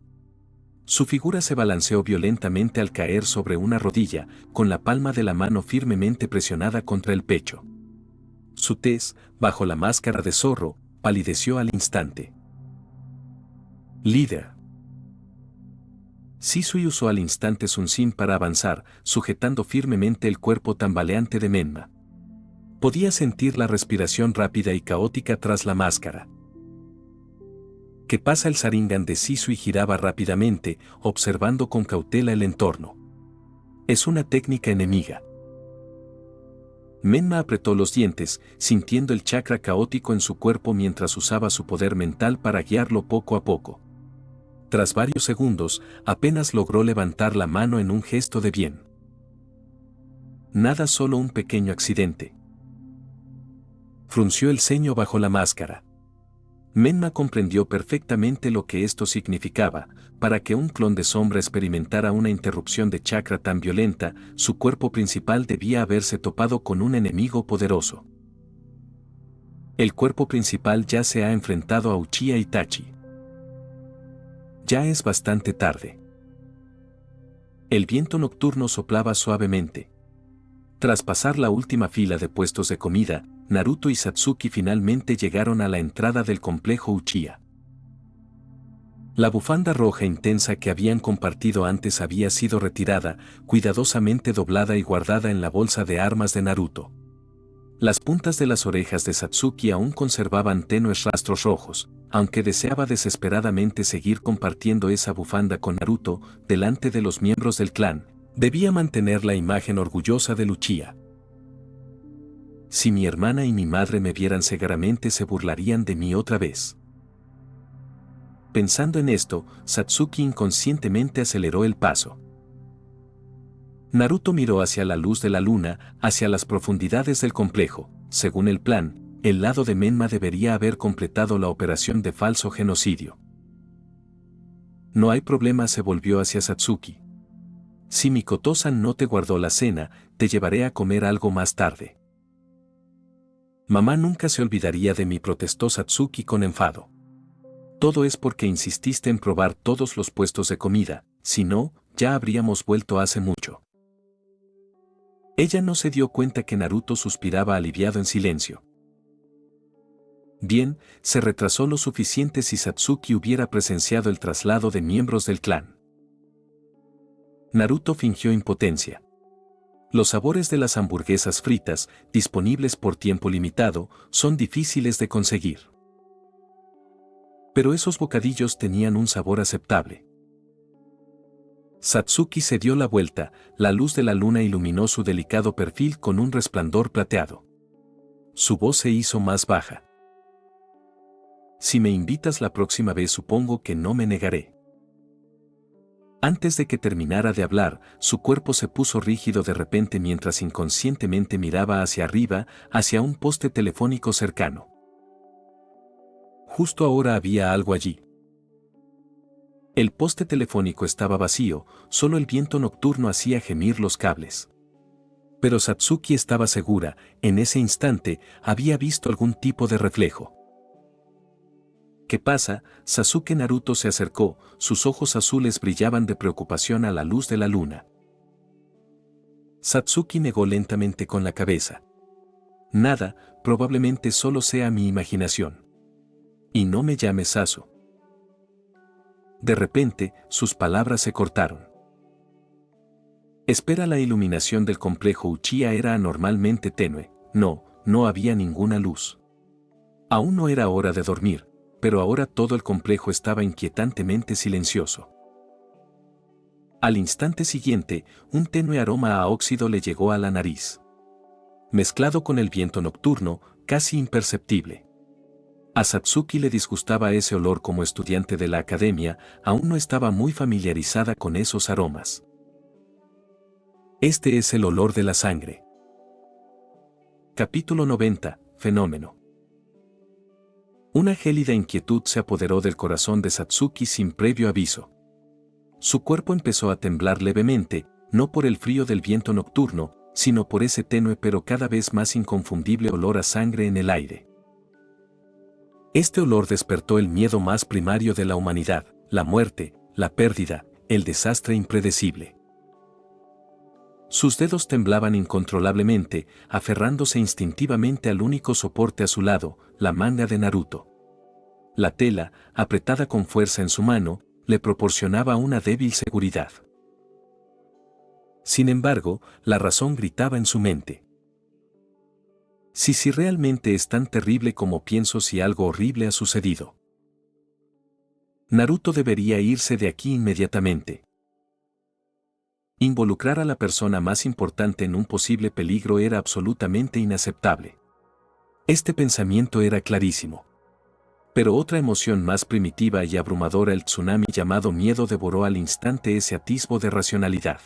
Su figura se balanceó violentamente al caer sobre una rodilla, con la palma de la mano firmemente presionada contra el pecho. Su tez, bajo la máscara de zorro, palideció al instante. Líder. Shisui usó al instante Sun Sin para avanzar, sujetando firmemente el cuerpo tambaleante de Menma. Podía sentir la respiración rápida y caótica tras la máscara. ¿Qué pasa? El Sharingan de Shisui giraba rápidamente, observando con cautela el entorno. Es una técnica enemiga. Menma apretó los dientes, sintiendo el chakra caótico en su cuerpo mientras usaba su poder mental para guiarlo poco a poco. Tras varios segundos, apenas logró levantar la mano en un gesto de bien. Nada, solo un pequeño accidente. Frunció el ceño bajo la máscara. Menma comprendió perfectamente lo que esto significaba. Para que un clon de sombra experimentara una interrupción de chakra tan violenta, su cuerpo principal debía haberse topado con un enemigo poderoso. El cuerpo principal ya se ha enfrentado a Uchiha Itachi. Ya es bastante tarde. El viento nocturno soplaba suavemente. Tras pasar la última fila de puestos de comida, Naruto y Satsuki finalmente llegaron a la entrada del complejo Uchiha. La bufanda roja intensa que habían compartido antes había sido retirada, cuidadosamente doblada y guardada en la bolsa de armas de Naruto. Las puntas de las orejas de Satsuki aún conservaban tenues rastros rojos, aunque deseaba desesperadamente seguir compartiendo esa bufanda con Naruto, delante de los miembros del clan. Debía mantener la imagen orgullosa de Uchiha. Si mi hermana y mi madre me vieran seguramente se burlarían de mí otra vez. Pensando en esto, Satsuki inconscientemente aceleró el paso. Naruto miró hacia la luz de la luna, hacia las profundidades del complejo. Según el plan, el lado de Menma debería haber completado la operación de falso genocidio. No hay problema, se volvió hacia Satsuki. Si Mikoto-san no te guardó la cena, te llevaré a comer algo más tarde. Mamá nunca se olvidaría de mí, protestó Satsuki con enfado. Todo es porque insististe en probar todos los puestos de comida, si no, ya habríamos vuelto hace mucho. Ella no se dio cuenta que Naruto suspiraba aliviado en silencio. Bien, se retrasó lo suficiente si Satsuki hubiera presenciado el traslado de miembros del clan. Naruto fingió impotencia. Los sabores de las hamburguesas fritas, disponibles por tiempo limitado, son difíciles de conseguir. Pero esos bocadillos tenían un sabor aceptable. Satsuki se dio la vuelta, la luz de la luna iluminó su delicado perfil con un resplandor plateado. Su voz se hizo más baja. Si me invitas la próxima vez supongo que no me negaré. Antes de que terminara de hablar, su cuerpo se puso rígido de repente mientras inconscientemente miraba hacia arriba, hacia un poste telefónico cercano. Justo ahora había algo allí. El poste telefónico estaba vacío, solo el viento nocturno hacía gemir los cables. Pero Satsuki estaba segura, en ese instante, había visto algún tipo de reflejo. ¿Qué pasa? Sasuke Naruto se acercó, sus ojos azules brillaban de preocupación a la luz de la luna. Satsuki negó lentamente con la cabeza. Nada, probablemente solo sea mi imaginación. Y no me llames Sasu. De repente, sus palabras se cortaron. Espera, la iluminación del complejo Uchiha era anormalmente tenue, no había ninguna luz. Aún no era hora de dormir, pero ahora todo el complejo estaba inquietantemente silencioso. Al instante siguiente, un tenue aroma a óxido le llegó a la nariz. Mezclado con el viento nocturno, casi imperceptible. A Satsuki le disgustaba ese olor. Como estudiante de la academia, aún no estaba muy familiarizada con esos aromas. Este es el olor de la sangre. Capítulo 90. Fenómeno. Una gélida inquietud se apoderó del corazón de Satsuki sin previo aviso. Su cuerpo empezó a temblar levemente, no por el frío del viento nocturno, sino por ese tenue pero cada vez más inconfundible olor a sangre en el aire. Este olor despertó el miedo más primario de la humanidad, la muerte, la pérdida, el desastre impredecible. Sus dedos temblaban incontrolablemente, aferrándose instintivamente al único soporte a su lado, la manga de Naruto. La tela, apretada con fuerza en su mano, le proporcionaba una débil seguridad. Sin embargo, la razón gritaba en su mente. Si realmente es tan terrible como pienso, si algo horrible ha sucedido. Naruto debería irse de aquí inmediatamente. Involucrar a la persona más importante en un posible peligro era absolutamente inaceptable. Este pensamiento era clarísimo. Pero otra emoción más primitiva y abrumadora, el tsunami llamado miedo, devoró al instante ese atisbo de racionalidad.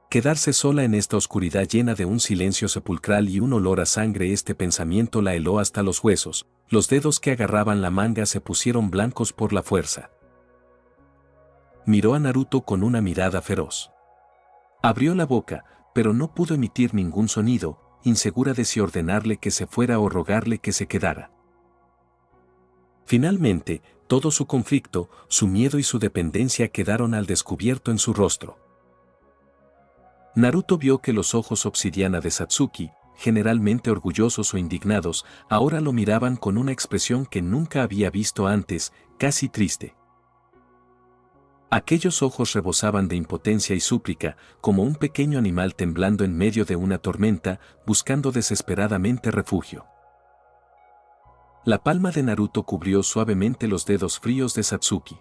Quedarse sola en esta oscuridad llena de un silencio sepulcral y un olor a sangre, este pensamiento la heló hasta los huesos, los dedos que agarraban la manga se pusieron blancos por la fuerza. Miró a Naruto con una mirada feroz. Abrió la boca, pero no pudo emitir ningún sonido, insegura de si ordenarle que se fuera o rogarle que se quedara. Finalmente, todo su conflicto, su miedo y su dependencia quedaron al descubierto en su rostro. Naruto vio que los ojos obsidiana de Satsuki, generalmente orgullosos o indignados, ahora lo miraban con una expresión que nunca había visto antes, casi triste. Aquellos ojos rebosaban de impotencia y súplica, como un pequeño animal temblando en medio de una tormenta, buscando desesperadamente refugio. La palma de Naruto cubrió suavemente los dedos fríos de Satsuki.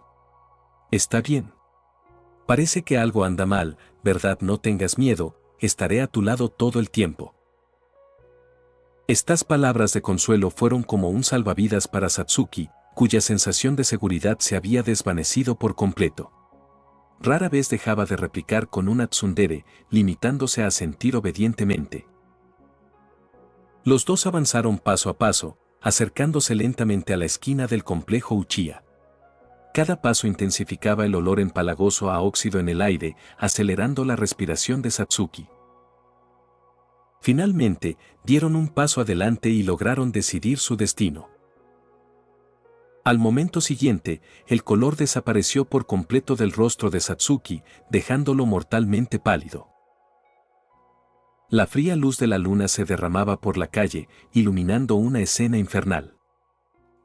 «Está bien. Parece que algo anda mal, ¿verdad? No tengas miedo, estaré a tu lado todo el tiempo». Estas palabras de consuelo fueron como un salvavidas para Satsuki, cuya sensación de seguridad se había desvanecido por completo. Rara vez dejaba de replicar con una tsundere, limitándose a asentir obedientemente. Los dos avanzaron paso a paso, acercándose lentamente a la esquina del complejo Uchiha. Cada paso intensificaba el olor empalagoso a óxido en el aire, acelerando la respiración de Satsuki. Finalmente, dieron un paso adelante y lograron decidir su destino. Al momento siguiente, el color desapareció por completo del rostro de Satsuki, dejándolo mortalmente pálido. La fría luz de la luna se derramaba por la calle, iluminando una escena infernal.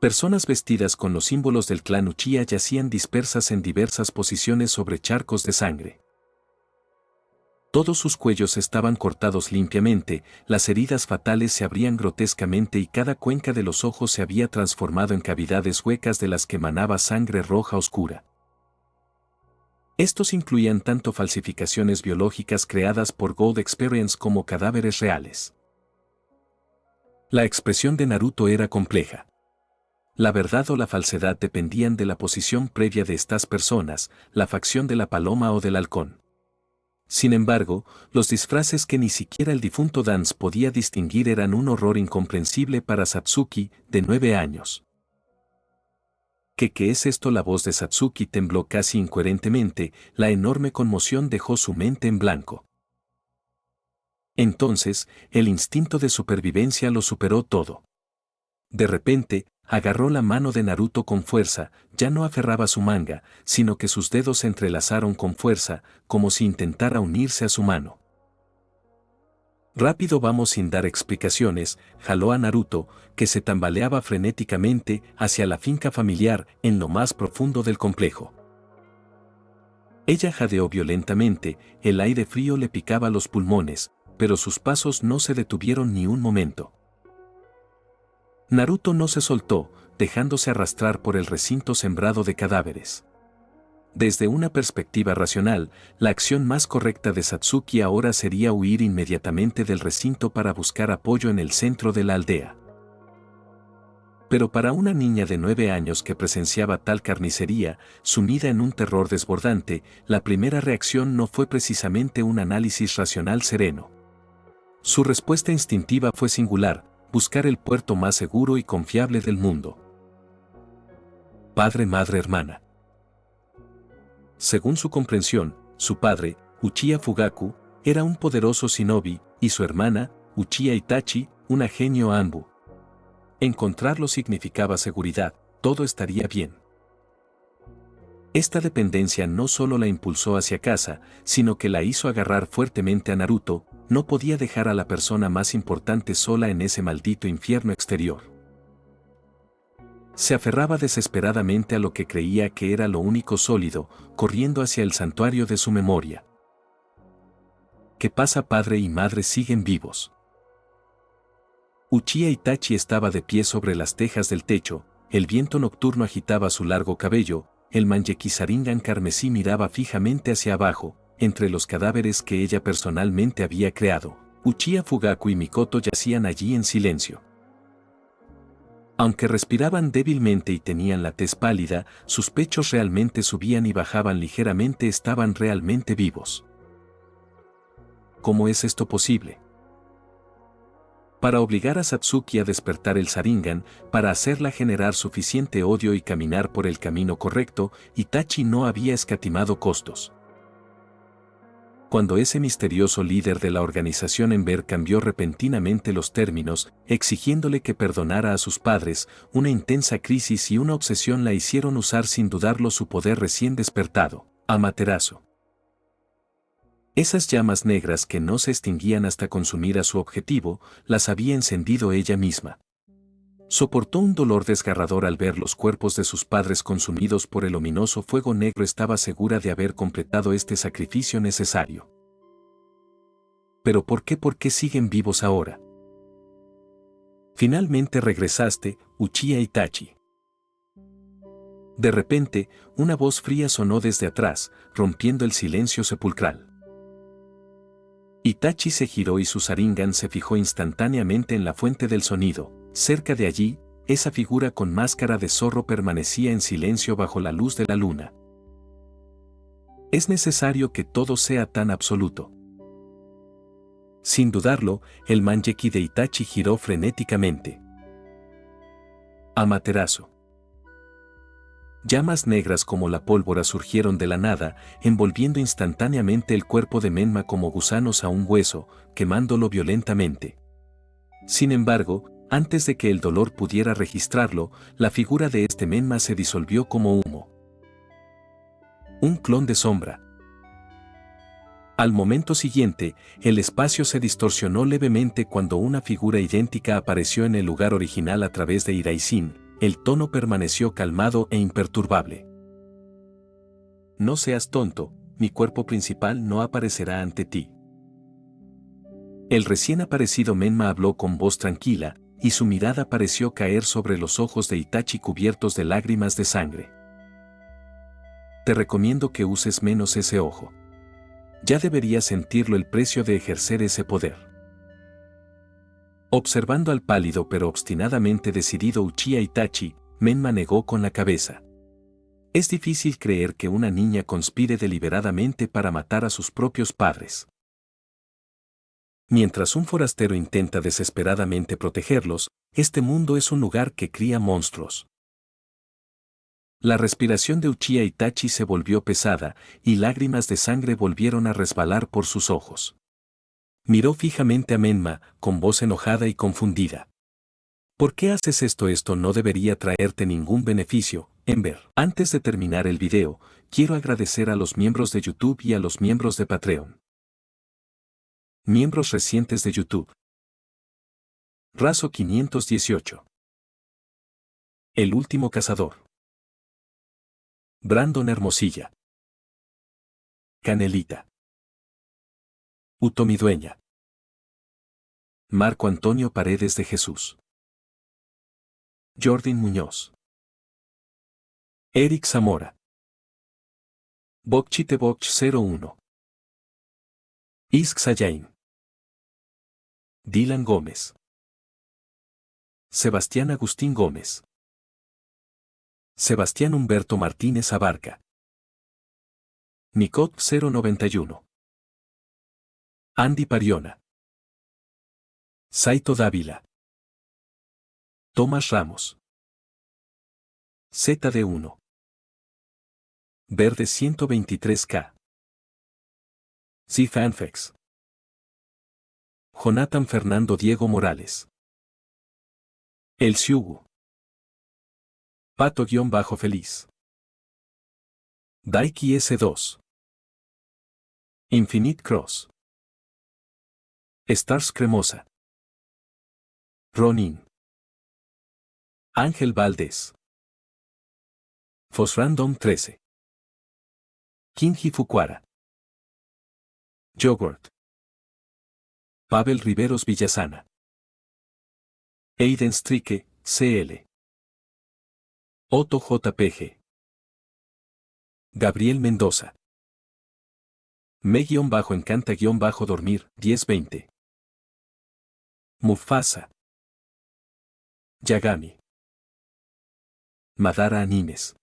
Personas vestidas con los símbolos del clan Uchiha yacían dispersas en diversas posiciones sobre charcos de sangre. Todos sus cuellos estaban cortados limpiamente, las heridas fatales se abrían grotescamente y cada cuenca de los ojos se había transformado en cavidades huecas de las que emanaba sangre roja oscura. Estos incluían tanto falsificaciones biológicas creadas por Gold Experience como cadáveres reales. La expresión de Naruto era compleja. La verdad o la falsedad dependían de la posición previa de estas personas, la facción de la paloma o del halcón. Sin embargo, los disfraces que ni siquiera el difunto Dance podía distinguir eran un horror incomprensible para Satsuki, de 9 años. ¿Qué es esto? La voz de Satsuki tembló casi incoherentemente, la enorme conmoción dejó su mente en blanco. Entonces, el instinto de supervivencia lo superó todo. De repente, agarró la mano de Naruto con fuerza, ya no aferraba su manga, sino que sus dedos se entrelazaron con fuerza, como si intentara unirse a su mano. Rápido vamos sin dar explicaciones, jaló a Naruto, que se tambaleaba frenéticamente, hacia la finca familiar, en lo más profundo del complejo. Ella jadeó violentamente, el aire frío le picaba los pulmones, pero sus pasos no se detuvieron ni un momento. Naruto no se soltó, dejándose arrastrar por el recinto sembrado de cadáveres. Desde una perspectiva racional, la acción más correcta de Satsuki ahora sería huir inmediatamente del recinto para buscar apoyo en el centro de la aldea. Pero para una niña de 9 años que presenciaba tal carnicería, sumida en un terror desbordante, la primera reacción no fue precisamente un análisis racional sereno. Su respuesta instintiva fue singular: buscar el puerto más seguro y confiable del mundo. Padre, madre, hermana. Según su comprensión, su padre, Uchiha Fugaku, era un poderoso shinobi, y su hermana, Uchiha Itachi, una genio Anbu. Encontrarlo significaba seguridad, todo estaría bien. Esta dependencia no solo la impulsó hacia casa, sino que la hizo agarrar fuertemente a Naruto. No podía dejar a la persona más importante sola en ese maldito infierno exterior. Se aferraba desesperadamente a lo que creía que era lo único sólido, corriendo hacia el santuario de su memoria. ¿Qué pasa? Padre y madre siguen vivos. Uchiha Itachi estaba de pie sobre las tejas del techo, el viento nocturno agitaba su largo cabello, el Mangekyou Sharingan carmesí miraba fijamente hacia abajo, entre los cadáveres que ella personalmente había creado. Uchiha Fugaku y Mikoto yacían allí en silencio. Aunque respiraban débilmente y tenían la tez pálida, sus pechos realmente subían y bajaban ligeramente, estaban realmente vivos. ¿Cómo es esto posible? Para obligar a Satsuki a despertar el Sharingan, para hacerla generar suficiente odio y caminar por el camino correcto, Itachi no había escatimado costos. Cuando ese misterioso líder de la organización Ember cambió repentinamente los términos, exigiéndole que perdonara a sus padres, una intensa crisis y una obsesión la hicieron usar sin dudarlo su poder recién despertado, Amaterasu. Esas llamas negras que no se extinguían hasta consumir a su objetivo, las había encendido ella misma. Soportó un dolor desgarrador al ver los cuerpos de sus padres consumidos por el ominoso fuego negro. Estaba segura de haber completado este sacrificio necesario. ¿Pero por qué siguen vivos ahora? Finalmente regresaste, Uchiha Itachi. De repente, una voz fría sonó desde atrás, rompiendo el silencio sepulcral. Itachi se giró y su Sharingan se fijó instantáneamente en la fuente del sonido. Cerca de allí, esa figura con máscara de zorro permanecía en silencio bajo la luz de la luna. ¿Es necesario que todo sea tan absoluto? Sin dudarlo, el Mangekyou de Itachi giró frenéticamente. Amaterasu. Llamas negras como la pólvora surgieron de la nada, envolviendo instantáneamente el cuerpo de Menma como gusanos a un hueso, quemándolo violentamente. Sin embargo, antes de que el dolor pudiera registrarlo, la figura de este Menma se disolvió como humo. Un clon de sombra. Al momento siguiente, el espacio se distorsionó levemente cuando una figura idéntica apareció en el lugar original a través de Hiraishin. El tono permaneció calmado e imperturbable. No seas tonto, mi cuerpo principal no aparecerá ante ti. El recién aparecido Menma habló con voz tranquila, y su mirada pareció caer sobre los ojos de Itachi cubiertos de lágrimas de sangre. Te recomiendo que uses menos ese ojo. Ya deberías sentirlo el precio de ejercer ese poder. Observando al pálido pero obstinadamente decidido Uchiha Itachi, Menma negó con la cabeza. Es difícil creer que una niña conspire deliberadamente para matar a sus propios padres. Mientras un forastero intenta desesperadamente protegerlos, este mundo es un lugar que cría monstruos. La respiración de Uchiha Itachi se volvió pesada, y lágrimas de sangre volvieron a resbalar por sus ojos. Miró fijamente a Menma, con voz enojada y confundida. ¿Por qué haces esto? Esto no debería traerte ningún beneficio, Ember. Antes de terminar el video, quiero agradecer a los miembros de YouTube y a los miembros de Patreon. Miembros recientes de YouTube. Razo 518. El último cazador. Brandon Hermosilla. Canelita. Utomi Dueña. Marco Antonio Paredes de Jesús. Jordin Muñoz. Eric Zamora. Bokchiteboch 01. Isk Sayain. Dylan Gómez. Sebastián Agustín Gómez. Sebastián Humberto Martínez Abarca. Nicot 091. Andy Pariona. Saito Dávila. Tomás Ramos. ZD1. Verde 123K. Fanfex. Jonathan Fernando Diego Morales. El Siugu. Pato-Feliz. Daiki S2. Infinite Cross. Stars Cremosa. Ronin. Ángel Valdés. Fosrandom 13. Kinji Fukuara. Yogurt. Pavel Riveros Villasana. Aiden Strike, CL. Otto JPG. Gabriel Mendoza. Me-encanta-dormir, 1020. Mufasa. Yagami. Madara Animes.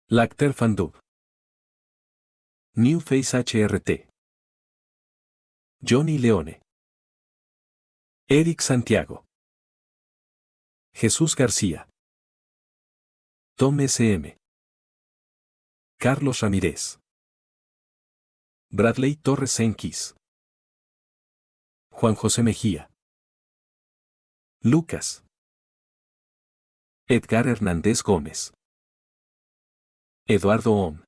Lacter Fandub. New Face HRT. Johnny Leone. Eric Santiago. Jesús García. Tom SM. Carlos Ramírez. Bradley Torres Enquis. Juan José Mejía. Lucas. Edgar Hernández Gómez. Eduardo Om.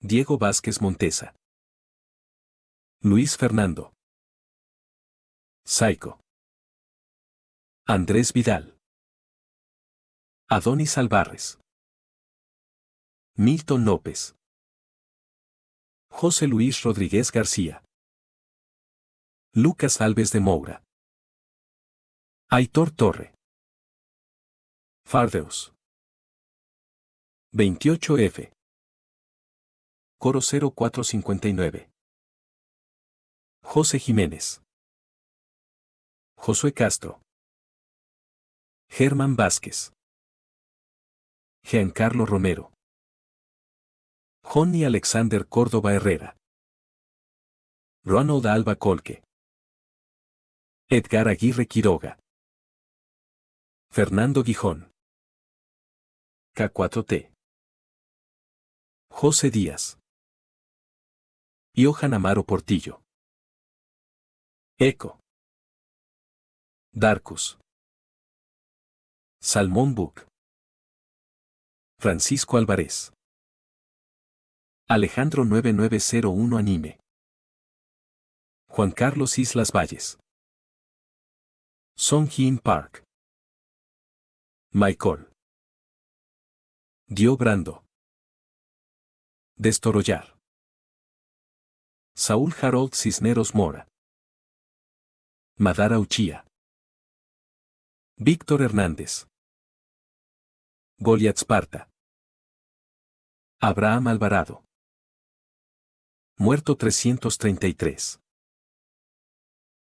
Diego Vázquez Montesa. Luis Fernando. Saico. Andrés Vidal. Adonis Alvarez. Milton López. José Luis Rodríguez García. Lucas Alves de Moura. Aitor Torre. Fardeus. 28F. Coro 0459. José Jiménez. Josué Castro. Germán Vázquez. Giancarlo Romero. Johnny Alexander Córdoba Herrera. Ronald Alba Colque. Edgar Aguirre Quiroga. Fernando Gijón. K4T. José Díaz. Johan Amaro Portillo. Eco. Darkus. Salmón Book. Francisco Álvarez. Alejandro 9901 Anime. Juan Carlos Islas Valles. Song Hyun Park. Michael. Dio Brando. Destorollar. Saúl Harold Cisneros Mora. Madara Uchiha. Víctor Hernández. Goliat Sparta. Abraham Alvarado. Muerto 333.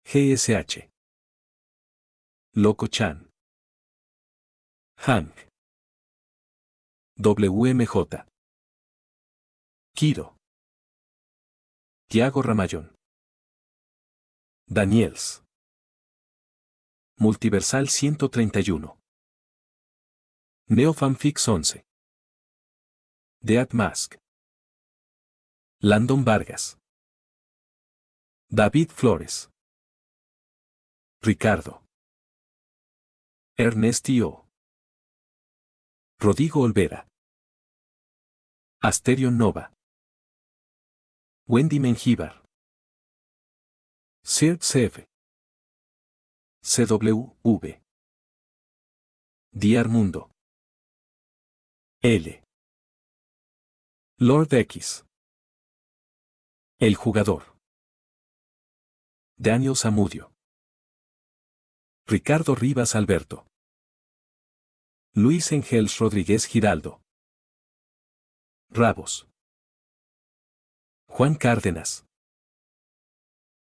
GSH. Loco Chan. Hank. WMJ. Kiro. Tiago Ramayón. Daniels. Multiversal 131. Neofanfix 11. Dead Mask. Landon Vargas. David Flores. Ricardo. Ernestio. Rodrigo Olvera. Asterion Nova. Wendy Mengíbar. Sir CF. CWV. Diar Mundo. L. Lord X. El Jugador. Daniel Zamudio. Ricardo Rivas Alberto. Luis Engels Rodríguez Giraldo. Rabos. Juan Cárdenas.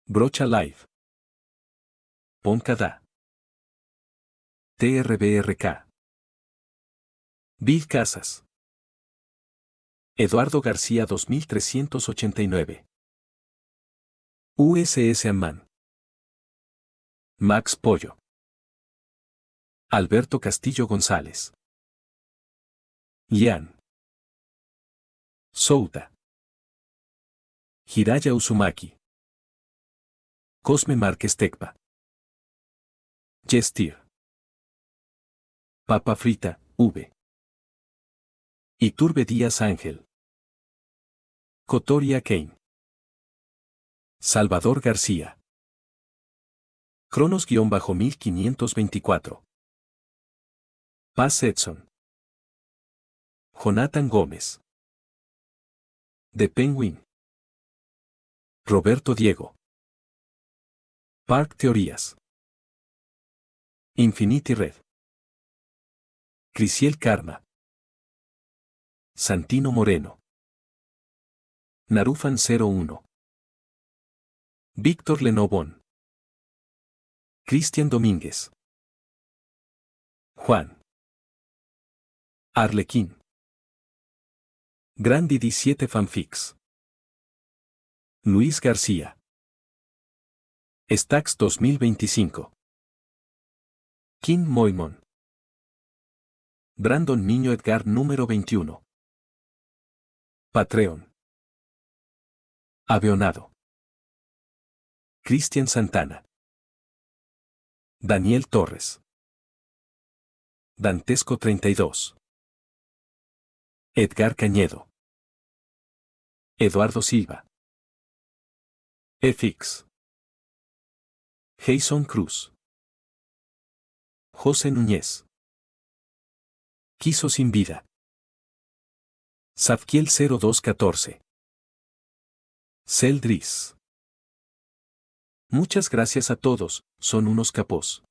Brocha Live. Poncada. TRBRK. Bill Casas. Eduardo García 2389. USS Amman. Max Pollo. Alberto Castillo González. Lian. Souta. Hiraya Uzumaki. Cosme Márquez Tecpa. Jestir. Papa Frita, V. Iturbe Díaz Ángel. Cotoria Kane. Salvador García. Cronos-1524. Paz Edson. Jonathan Gómez. The Penguin. Roberto Diego. Park Teorías. Infinity Red. Crisiel Karma. Santino Moreno. Narufan 01. Víctor Lenovón. Cristian Domínguez. Juan. Arlequín. Grandi 17 Fanfics. Luis García. Stax 2025. Kim Moimon. Brandon Niño Edgar número 21. Patreon. Avionado. Cristian Santana. Daniel Torres. Dantesco 32. Edgar Cañedo. Eduardo Silva. FX. Jason Cruz. José Núñez. Quiso sin vida. Safkiel 0214. Celdris. Muchas gracias a todos, son unos capos.